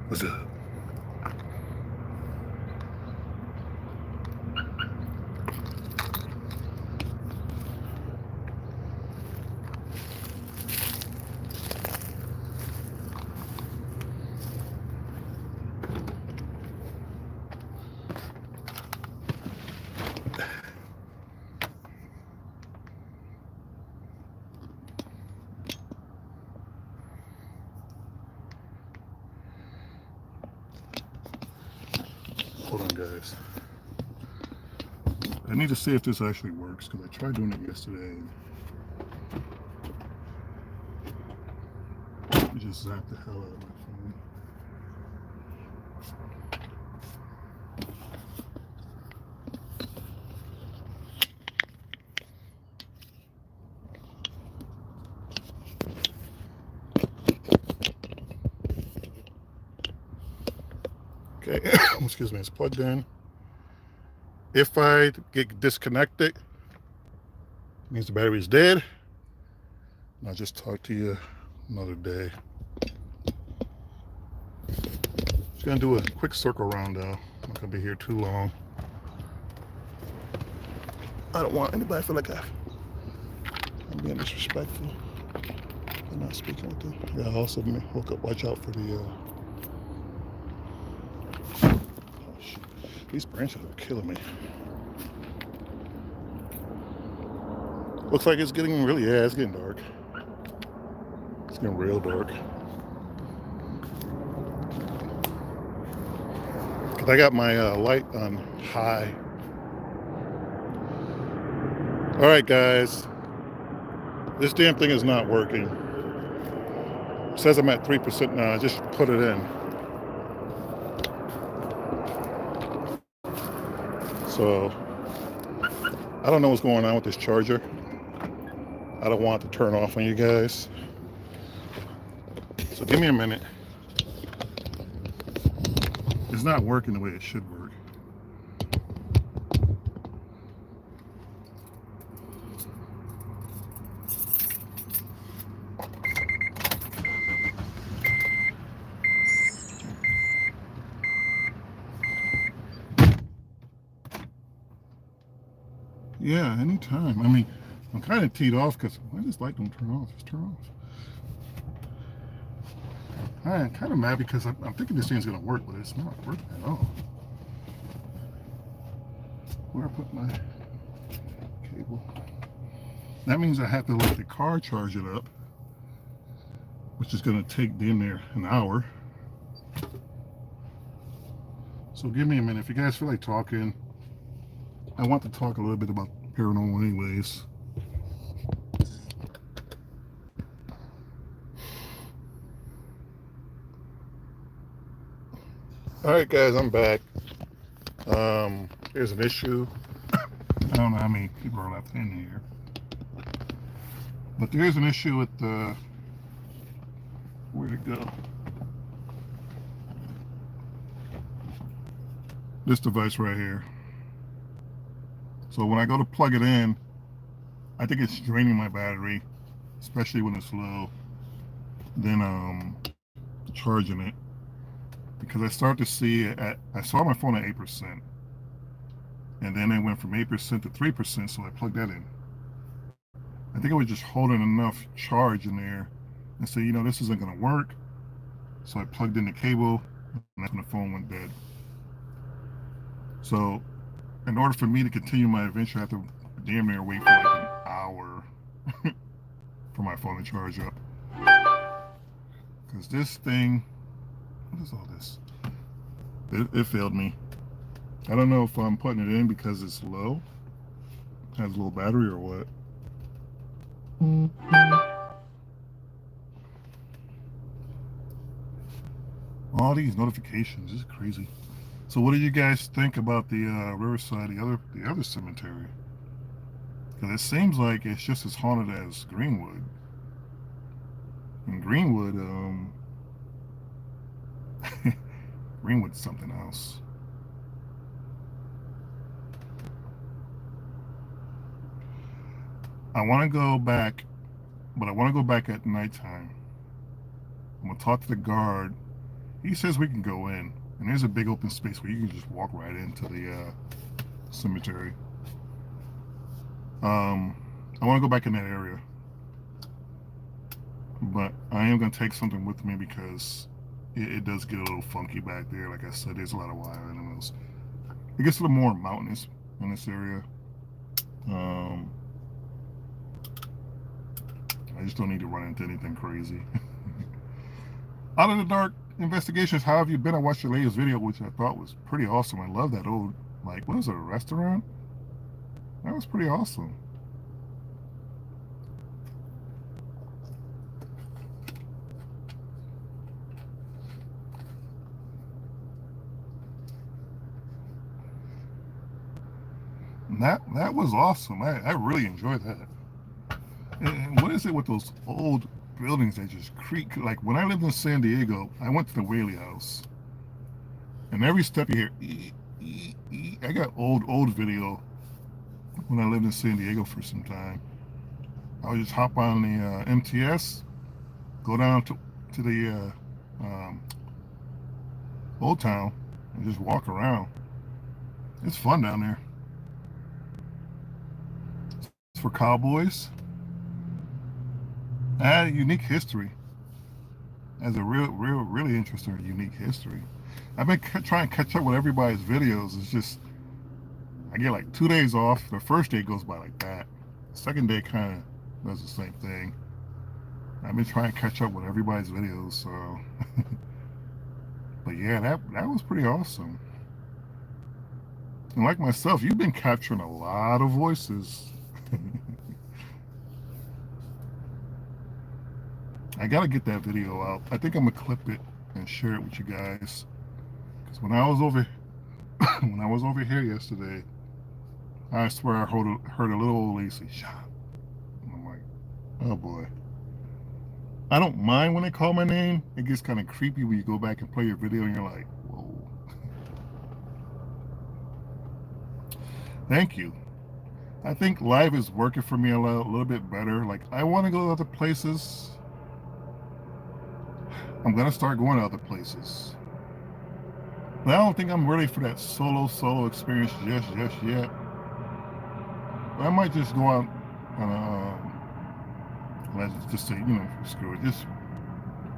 What's up? Hold on, guys. I need to see if this actually works because I tried doing it yesterday. It just zapped the hell out of my phone. Okay, excuse me, it's plugged in. If I get disconnected, it means the battery is dead. And I'll just talk to you another day. Just gonna do a quick circle around though. I'm not gonna be here too long. I don't want anybody to feel like I'm being disrespectful. I'm not speaking with them. Yeah, also watch out for the These branches are killing me. Looks like it's getting really, yeah, it's getting dark. It's getting real dark. Because I got my light on high. All right, guys. This damn thing is not working. It says I'm at 3% now. I just put it in. So, I don't know what's going on with this charger. I don't want it to turn off on you guys. So give me a minute. It's not working the way it should work. Yeah, anytime. I mean, I'm kind of teed off because why this light don't turn off? Just turn off. I'm kind of mad because I'm thinking this thing's going to work, but it's not working at all. Where I put my cable? That means I have to let the car charge it up, which is going to take damn near an hour. So give me a minute. If you guys feel like talking, I want to talk a little bit about paranormal anyways. All right, guys, I'm back. There's an issue. I don't know how many people are left in here, but there's an issue with the, where'd it go? This device right here. So when I go to plug it in, I think it's draining my battery, especially when it's low. Then charging it, because I start to see it at, I saw my phone at 8%, and then it went from 8% to 3%, so I plugged that in. I think I was just holding enough charge in there and said, you know, this isn't going to work. So I plugged in the cable, and that's when the phone went dead. So in order for me to continue my adventure, I have to damn near wait for like an hour for my phone to charge up. Because this thing, what is all this? It failed me. I don't know if I'm putting it in because it's low, has a low battery or what. All these notifications, this is crazy. So what do you guys think about the Riverside, the other cemetery? Because it seems like it's just as haunted as Greenwood. And Greenwood, Greenwood's something else. I want to go back, but I want to go back at nighttime. I'm going to talk to the guard. He says we can go in, and there's a big open space where you can just walk right into the cemetery. I want to go back in that area, but I am going to take something with me because it does get a little funky back there. Like I said, there's a lot of wild animals. It gets a little more mountainous in this area. I just don't need to run into anything crazy. Out of the Dark Investigations, how have you been? I watched your latest video, which I thought was pretty awesome. I love that old, like, what is it, a restaurant? That was pretty awesome. That was awesome. I really enjoyed that. And what is it with those old buildings that just creak? Like when I lived in San Diego, I went to the Whaley House, and every step you hear, I got old video when I lived in San Diego for some time. I would just hop on the MTS, go down to the Old Town, and just walk around. It's fun down there. It's for cowboys. Unique history. Has a really interesting, unique history. I've been trying to catch up with everybody's videos. It's just I get like 2 days off. The first day goes by like that. The second day kind of does the same thing. I've been trying to catch up with everybody's videos, so. But yeah, that was pretty awesome. And like myself, you've been capturing a lot of voices. I gotta get that video out. I think I'm gonna clip it and share it with you guys. Because when I was over when I was over here yesterday, I swear I heard a little old lady say "shop." And I'm like, oh boy. I don't mind when they call my name. It gets kind of creepy when you go back and play your video and you're like, whoa. Thank you. I think live is working for me a little bit better. Like, I want to go to other places. I'm going to start going to other places. But I don't think I'm ready for that solo experience just yet. But I might just go out on let's just say, screw it. Just,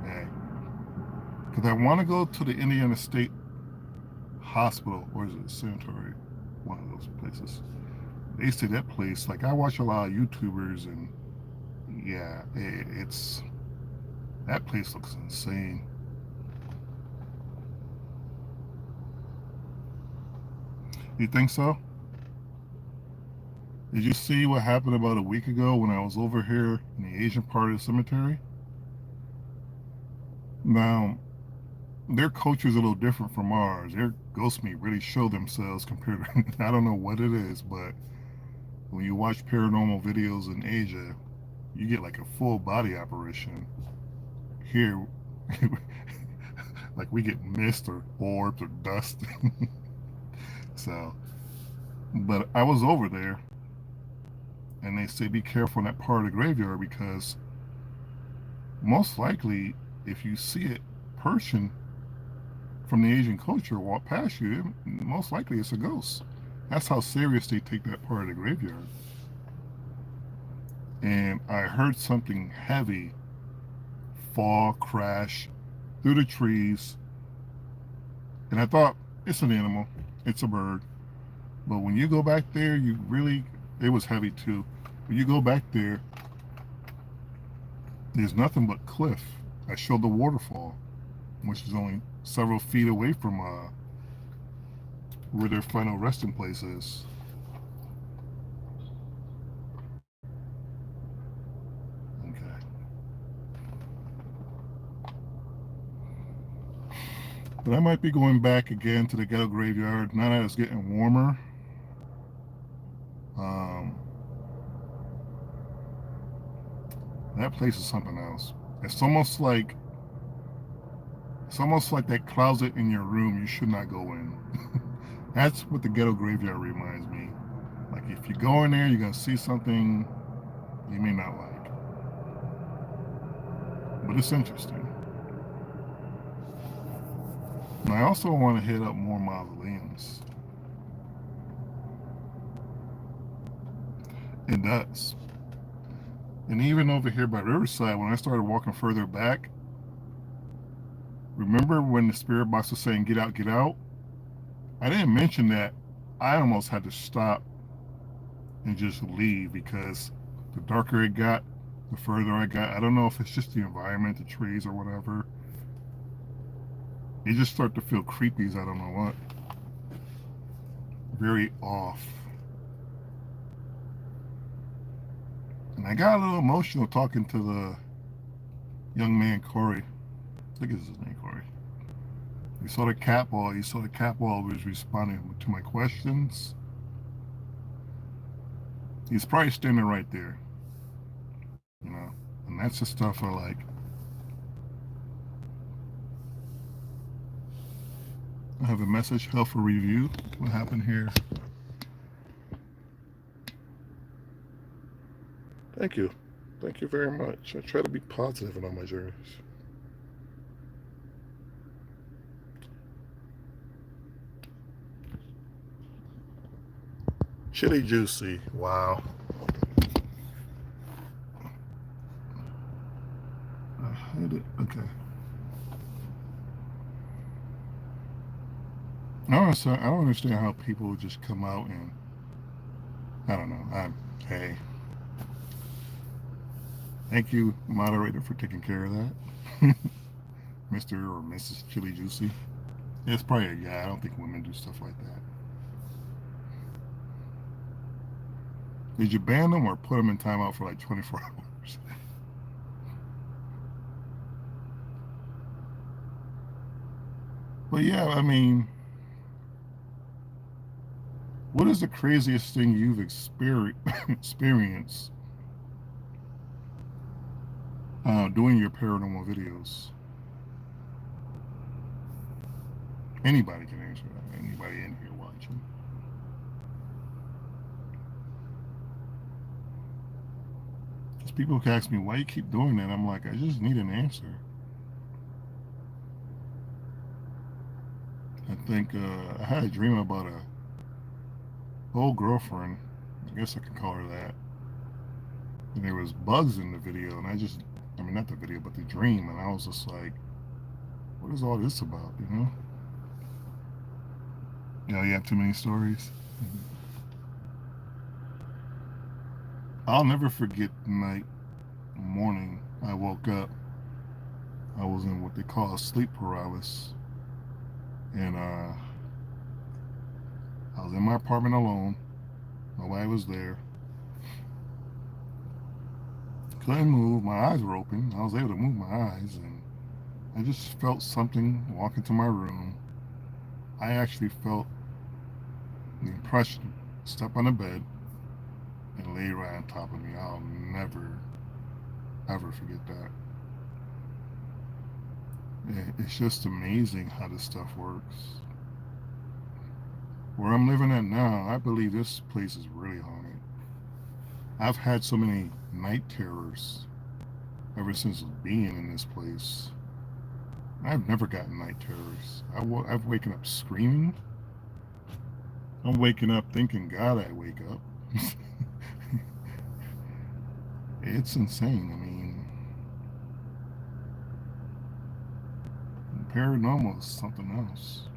hey. Because I want to go to the Indiana State Hospital, or is it Sanitary? One of those places. They say that place, like I watch a lot of YouTubers, and yeah, it's that place looks insane. You think so? Did you see what happened about a week ago when I was over here in the Asian part of the cemetery? Now, their culture is a little different from ours. Their ghost meat really show themselves compared to, I don't know what it is, but when you watch paranormal videos in Asia, you get like a full body apparition. Here, like we get mist or orbs or dust. So, but I was over there and they say be careful in that part of the graveyard because most likely if you see a person from the Asian culture walk past you, most likely it's a ghost. That's how serious they take that part of the graveyard. And I heard something heavy fall, crash through the trees. And I thought, it's an animal, it's a bird. But when you go back there, it was heavy too. When you go back there, there's nothing but cliff. I showed the waterfall, which is only several feet away from where their final resting place is. Okay. But I might be going back again to the ghetto graveyard now that it's getting warmer. That place is something else. It's almost like that closet in your room you should not go in. That's what the ghetto graveyard reminds me. Like if you go in there, you're gonna see something you may not like. But it's interesting. And I also want to hit up more mausoleums. It does. And even over here by Riverside, when I started walking further back, remember when the spirit box was saying, get out, get out? I didn't mention that I almost had to stop and just leave because the darker it got, the further I got. I don't know if it's just the environment, the trees or whatever. It just started to feel creepy as I don't know what. Very off. And I got a little emotional talking to the young man, Corey. I think it's his name, Corey. He saw the cat ball. Was responding to my questions. He's probably standing right there. And that's the stuff I like. I have a message, held for review. What happened here? Thank you. Thank you very much. I try to be positive in all my journeys. Chili Juicy. Wow. I hate it. Okay. I don't understand how people just come out and I don't know. Hey, thank you, moderator, for taking care of that, Mister or Mrs. Chili Juicy. It's probably a guy. I don't think women do stuff like that. Did you ban them or put them in timeout for like 24 hours? But yeah, I mean, what is the craziest thing you've experienced doing your paranormal videos? Anybody can answer that. Anybody in here watching. Because people ask me, why you keep doing that? I'm like, I just need an answer. I think I had a dream about a old girlfriend. I guess I can call her that. And there was bugs in the video, and I mean, not the video, but the dream. And I was just like, what is all this about, you know? You know, you have too many stories. I'll never forget the morning I woke up. I was in what they call sleep paralysis. And I was in my apartment alone. Nobody was there. Couldn't move. My eyes were open. I was able to move my eyes, and I just felt something walk into my room. I actually felt the impression step on the bed and lay right on top of me. I'll never, ever forget that. It's just amazing how this stuff works. Where I'm living at now, I believe this place is really haunted. I've had so many night terrors ever since being in this place. I've never gotten night terrors. I've waken up screaming. I'm waking up thinking, God, I wake up. It's insane. I mean, paranormal is something else.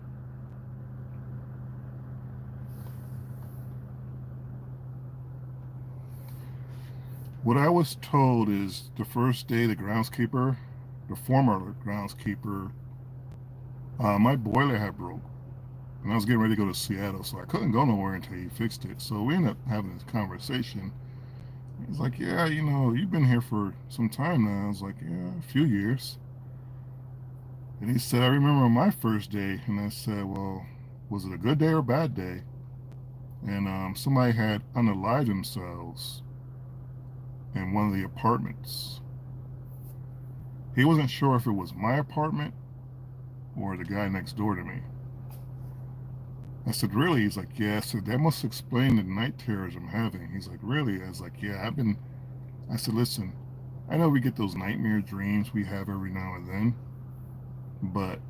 What I was told is the first day the groundskeeper, the former groundskeeper, my boiler had broke. And I was getting ready to go to Seattle, so I couldn't go nowhere until he fixed it. So we ended up having this conversation. He's like, yeah, you know, you've been here for some time now. I was like, yeah, a few years. And he said, I remember my first day. And I said, well, was it a good day or a bad day? And somebody had unalived themselves in one of the apartments. He wasn't sure if it was my apartment or the guy next door to me. I said, really? He's like, yeah. I said, that must explain the night terrors I'm having. He's like, really? I was like, yeah, I said, listen, I know we get those nightmare dreams we have every now and then, but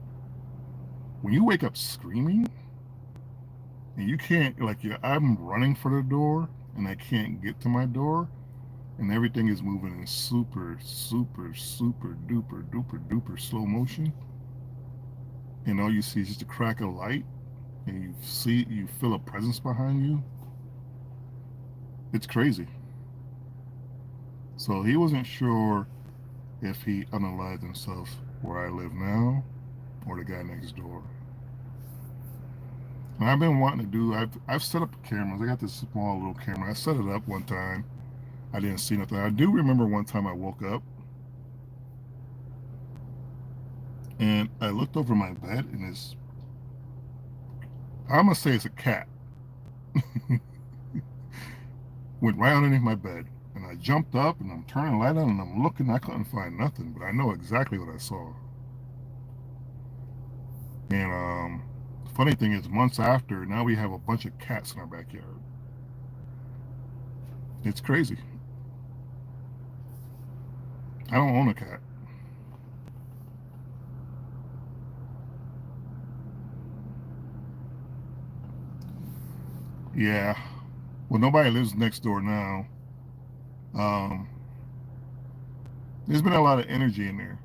when you wake up screaming and you can't, like, yeah, I'm running for the door and I can't get to my door and everything is moving in super, super, super duper, duper, duper slow motion, and all you see is just a crack of light and you feel a presence behind you. It's crazy. So he wasn't sure if he unalived himself where I live now or the guy next door. And I've been wanting to do. I've set up cameras. I got this small little camera. I set it up one time. I didn't see nothing. I do remember one time I woke up and I looked over my bed and I'm gonna say it's a cat. Went right underneath my bed. And I jumped up and I'm turning the light on and I'm looking. I couldn't find nothing, but I know exactly what I saw. And the funny thing is, months after, now we have a bunch of cats in our backyard. It's crazy. I don't own a cat. Yeah. Well, nobody lives next door now. Um, there's been a lot of energy in there.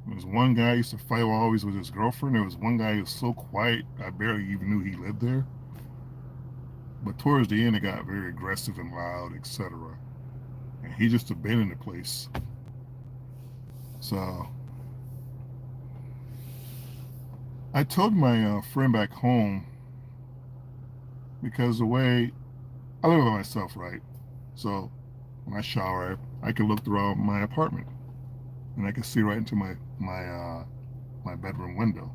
There was one guy I used to fight always with his girlfriend. There was one guy who was so quiet I barely even knew he lived there. But towards the end, it got very aggressive and loud, etc. And he just abandoned the place. So I told my friend back home, because the way I live by myself, right? So when I shower, I can look throughout my apartment and I can see right into my bedroom window.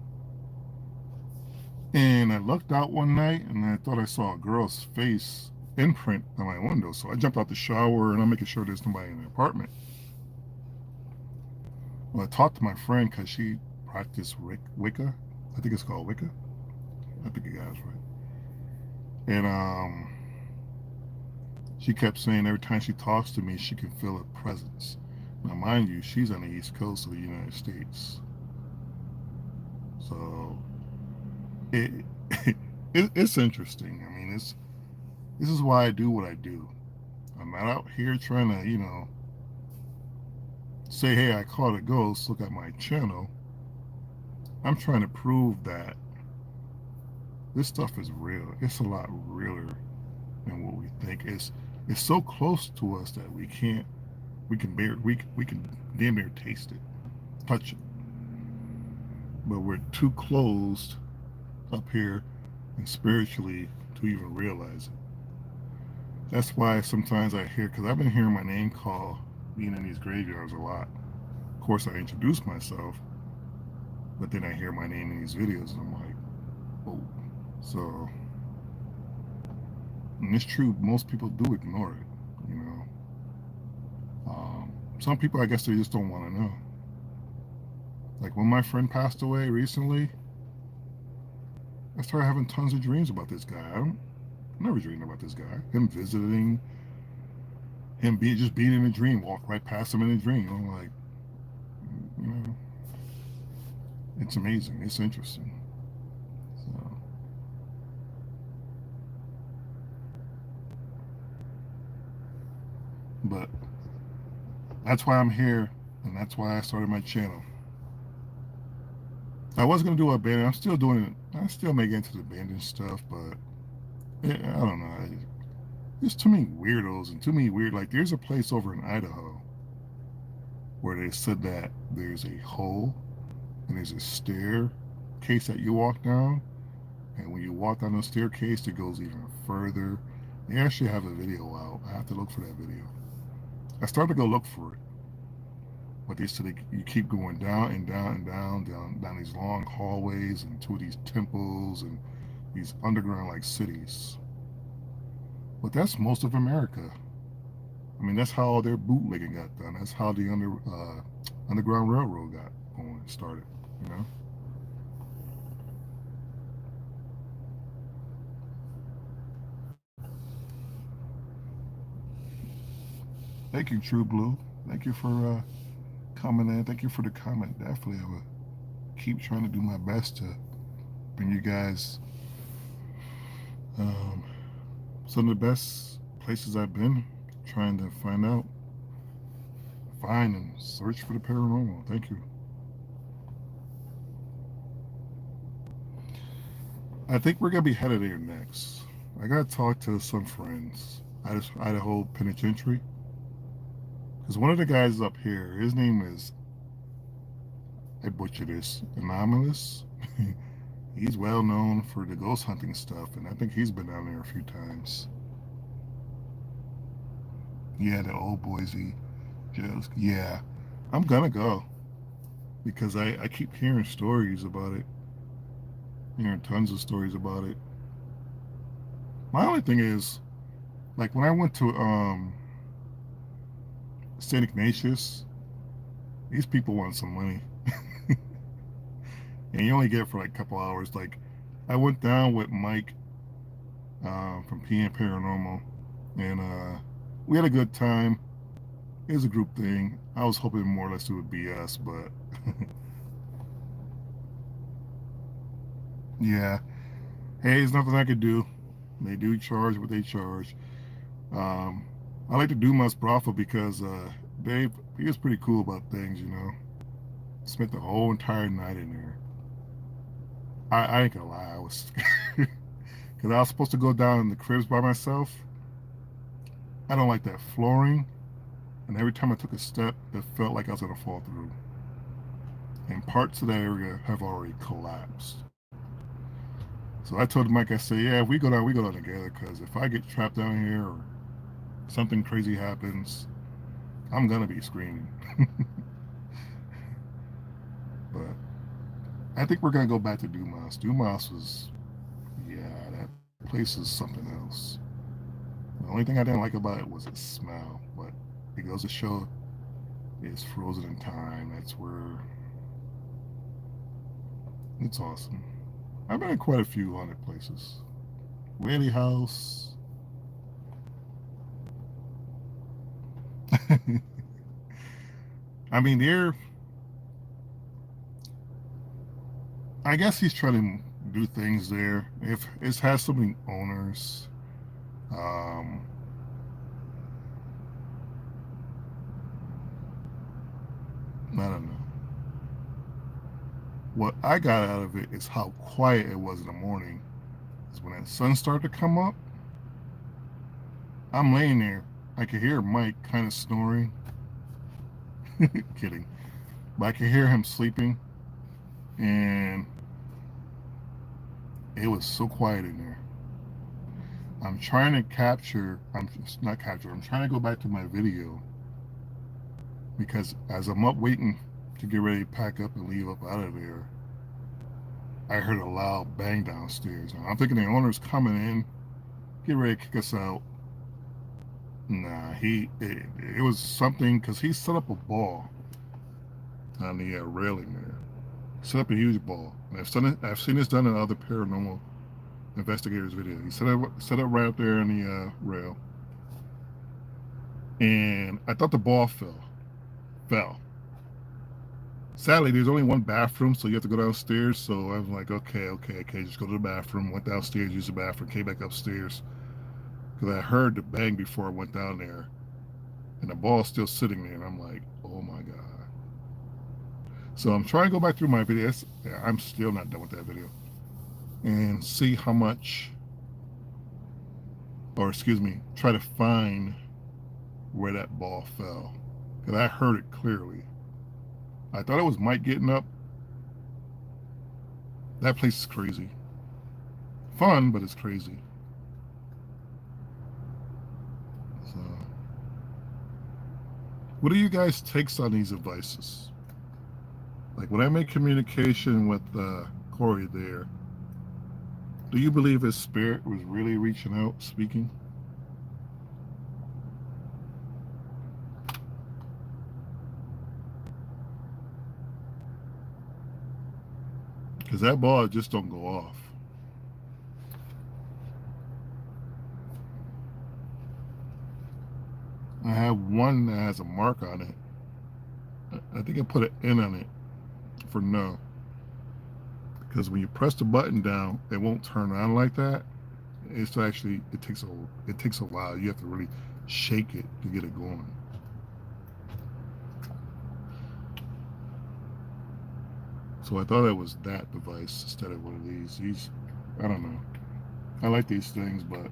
And I looked out one night and I thought I saw a girl's face imprint on my window. So I jumped out the shower and I'm making sure there's nobody in the apartment. Well, I talked to my friend because she practiced Wicca. I think it's called Wicca. I think you guys right. And she kept saying every time she talks to me, she can feel a presence. Now, mind you, she's on the East Coast of the United States. So it, it's interesting. I mean, this is why I do what I do. I'm not out here trying to, say, hey, I caught a ghost, look at my channel. I'm trying to prove that this stuff is real. It's a lot realer than what we think. It's so close to us that we can damn near taste it, touch it. But we're too closed up here and spiritually to even realize it. That's why sometimes I hear, because I've been hearing my name called being in these graveyards a lot. Of course, I introduce myself, but then I hear my name in these videos and I'm like, oh. So, and it's true, most people do ignore it. Some people, I guess, they just don't want to know. Like when my friend passed away recently, I started having tons of dreams about this guy. I never dreamed about this guy. Him visiting, him just being in a dream, walk right past him in a dream. I'm like, you know, it's amazing. It's interesting. So, but that's why I'm here, and that's why I started my channel. I was gonna do abandoned. I'm still doing it. I still may get into the abandoned stuff, but I don't know. There's too many weirdos and too many weird. Like there's a place over in Idaho where they said that there's a hole and there's a staircase that you walk down, and when you walk down the staircase, it goes even further. They actually have a video out. I have to look for that video. I started to go look for it, but they said you keep going down and down and down these long hallways and to these temples and these underground like cities. But that's most of America. I mean, that's how their bootlegging got done. That's how the Underground Railroad got going, started, you know? Thank you, True Blue. Thank you for coming in. Thank you for the comment. Definitely, I will keep trying to do my best to bring you guys um, some of the best places I've been, trying to find and search for the paranormal. Thank you. I think we're gonna be headed there next. I gotta talk to some friends. Idaho Penitentiary. Because one of the guys up here, his name is, I butcher this, Anomalous. He's well known for the ghost hunting stuff, and I think he's been down there a few times. Yeah, the old Boise jails. Yeah, I'm gonna go because I keep hearing stories about it, hearing tons of stories about it. My only thing is, like when I went to St. Ignatius, these people want some money. And you only get it for like a couple hours. Like I went down with Mike from PN Paranormal, and we had a good time. It was a group thing. I was hoping more or less it would be us, but yeah. Hey, there's nothing I could do. They do charge what they charge. Um, I like to do Dumas Brothel because Dave, he was pretty cool about things, you know. Spent the whole entire night in there. I ain't gonna lie, I was because I was supposed to go down in the cribs by myself. I don't like that flooring, and every time I took a step, it felt like I was gonna fall through. And parts of that area have already collapsed. So I told Mike, I said, yeah, if we go down together, because if I get trapped down here or something crazy happens, I'm gonna be screaming. But I think we're gonna go back to Dumas. Dumas was, yeah, that place is something else. The only thing I didn't like about it was its smell, but it goes to show it's frozen in time. That's where it's awesome. I've been in quite a few haunted places. Whaley House. I mean, they're. I guess he's trying to do things there. If it has so many owners, um, I don't know. What I got out of it is how quiet it was in the morning. Because when the sun started to come up, I'm laying there. I could hear Mike kind of snoring. Kidding. But I could hear him sleeping. And it was so quiet in there. I'm trying to capture, I'm not capture, I'm trying to go back to my video because as I'm up waiting to get ready to pack up and leave up out of there, I heard a loud bang downstairs. Now, I'm thinking the owner's coming in, get ready to kick us out. Nah, it was something because he set up a ball on the railing there. Set up a huge ball. And I've seen this done in other paranormal investigators' videos. He set up right up there on the rail, and I thought the ball fell. Sadly, there's only one bathroom, so you have to go downstairs. So I was like, okay, just go to the bathroom. Went downstairs, used the bathroom, came back upstairs because I heard the bang before I went down there, and the ball's still sitting there, and I'm like, oh my god. So I'm trying to go back through my videos. Yeah, I'm still not done with that video, and see how much, or excuse me, try to find where that ball fell because I heard it clearly. I thought it was Mike getting up. That place is crazy. Fun, but it's crazy. So, what are you guys' takes on these devices? Like when I make communication with Corey there, do you believe his spirit was really reaching out, speaking? Because that ball just don't go off. I have one that has a mark on it. I think I put an N on it for no. Because when you press the button down, it won't turn on like that. It's actually it takes a while. You have to really shake it to get it going. So I thought it was that device instead of one of these. I don't know. I like these things, but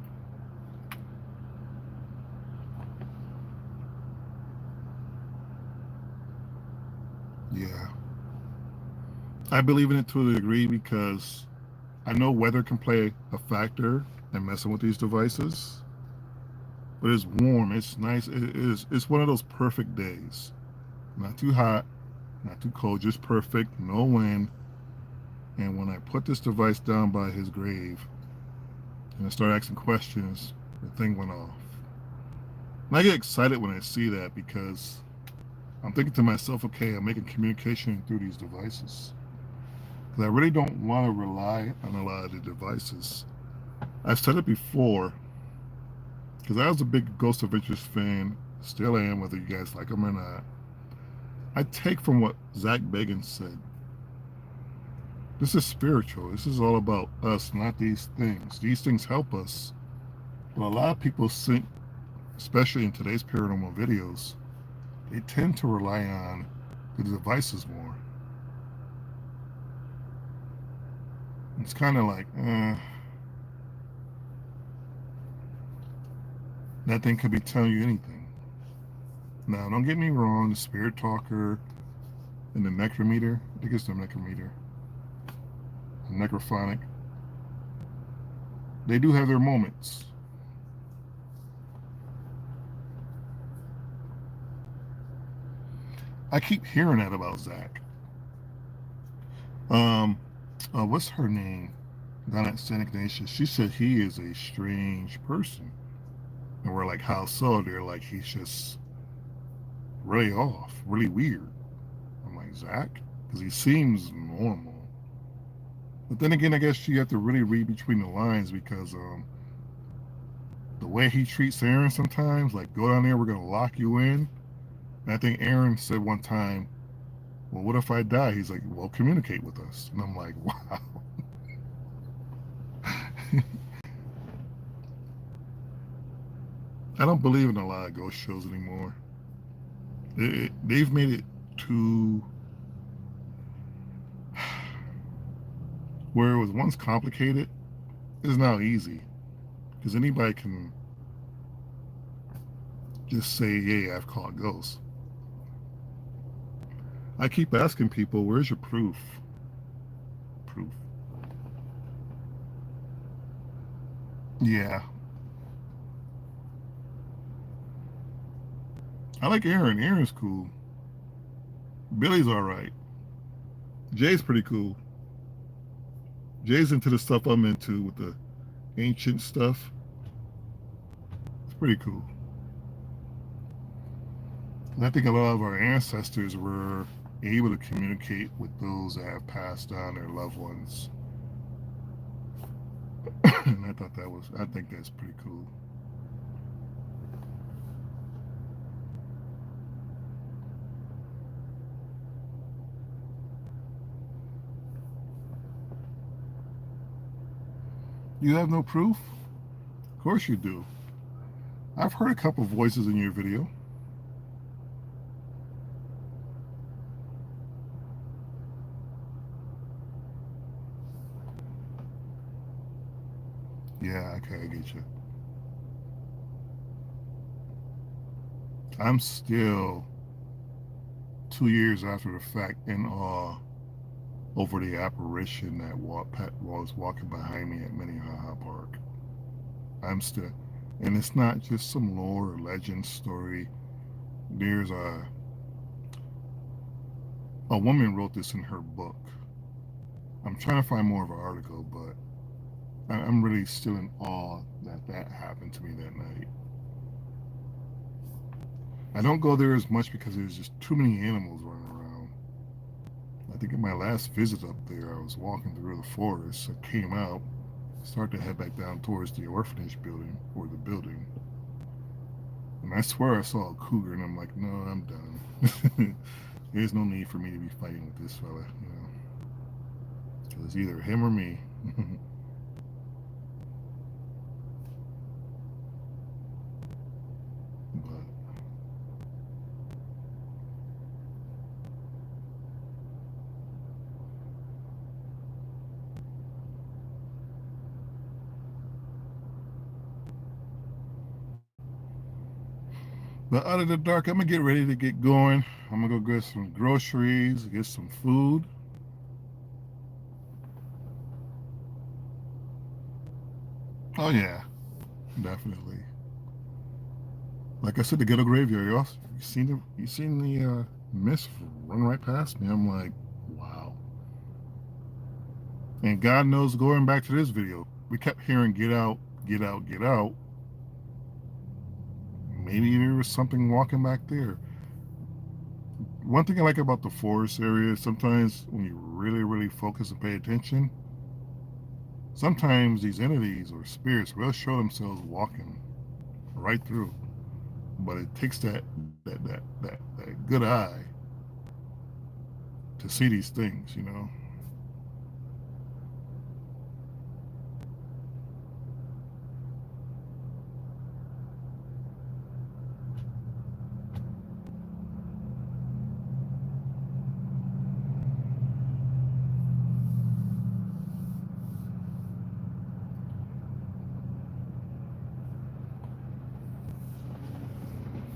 yeah, I believe in it to a degree because I know weather can play a factor in messing with these devices. But it's warm. It's nice. It is. It's one of those perfect days. Not too hot, not too cold. Just perfect. No wind. And when I put this device down by his grave and I start asking questions, the thing went off. And I get excited when I see that because I'm thinking to myself, okay, I'm making communication through these devices. Because I really don't want to rely on a lot of the devices. I've said it before, because I was a big Ghost Adventures fan, still am, whether you guys like them or not. I take from what Zach Bagans said. This is spiritual. This is all about us, not these things. These things help us. But a lot of people think, especially in today's paranormal videos, they tend to rely on the devices more. It's kind of like, that thing could be telling you anything. Now, don't get me wrong, the spirit talker and the necrometer, I think it's the necrometer, the necrophonic, they do have their moments. I keep hearing that about Zach. Um, what's her name? Down at St. Ignatius, she said he is a strange person. And we're like, how so? They're like, he's just really off, really weird. I'm like, Zach? Because he seems normal. But then again, I guess you have to really read between the lines because the way he treats Aaron sometimes, like, go down there, we're going to lock you in. And I think Aaron said one time, well, what if I die? He's like, well, communicate with us. And I'm like, wow. I don't believe in a lot of ghost shows anymore. They've made it too where it was once complicated is now easy because anybody can just say, "Hey, I've caught ghosts." I keep asking people, "Where's your proof?" Proof. Yeah, I like Aaron. Aaron's cool. Billy's all right. Jay's pretty cool. Jay's into the stuff I'm into with the ancient stuff. It's pretty cool. And I think a lot of our ancestors were able to communicate with those that have passed on their loved ones. And I think that's pretty cool. You have no proof? Of course you do. I've heard a couple voices in your video. Yeah, okay, I get you. I'm still 2 years after the fact in awe over the apparition that was walking behind me at Minnehaha Park. I'm still, and it's not just some lore or legend story. There's a woman wrote this in her book. I'm trying to find more of an article, but I'm really still in awe that that happened to me that night. I don't go there as much because there's just too many animals running around. I think in my last visit up there, I was walking through the forest. I came out, started to head back down towards the orphanage building or the building, and I swear I saw a cougar, and I'm like, no, I'm done. There's no need for me to be fighting with this fella, you know. So it's either him or me. but but out of the dark, I'm gonna get ready to get going. I'm gonna go get some groceries, get some food. Oh yeah, definitely. Like I said, the ghetto graveyard. You seen the mist run right past me. I'm like, wow. And God knows, going back to this video, we kept hearing "get out, get out, get out." Maybe there was something walking back there. One thing I like about the forest area, sometimes when you really, really focus and pay attention, sometimes these entities or spirits will show themselves walking right through. But it takes that good eye to see these things, you know.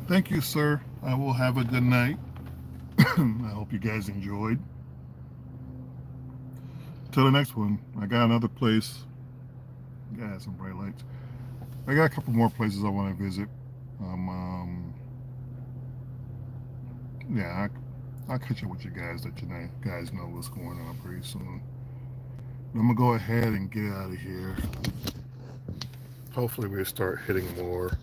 Thank you, sir. I will have a good night. I hope you guys enjoyed. Till the next one. I got another place. Got some bright lights. I got a couple more places I want to visit. Yeah, I'll catch up with you guys. Let you guys know what's going on pretty soon. I'm gonna go ahead and get out of here. Hopefully, we start hitting more.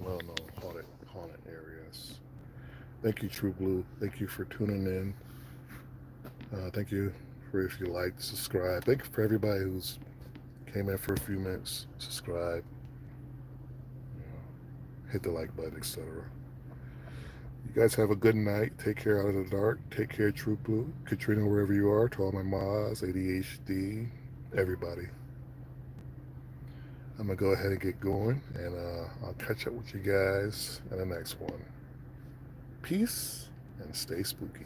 No, haunted areas. Thank you, True Blue. Thank you for tuning in. Thank you for if you like, subscribe. Thank you for everybody who's came in for a few minutes. Subscribe, hit the like button, etc. You guys have a good night. Take care out of the dark. Take care, True Blue. Katrina, wherever you are. To all my mods, ADHD, everybody. I'm going to go ahead and get going, and I'll catch up with you guys in the next one. Peace, and stay spooky.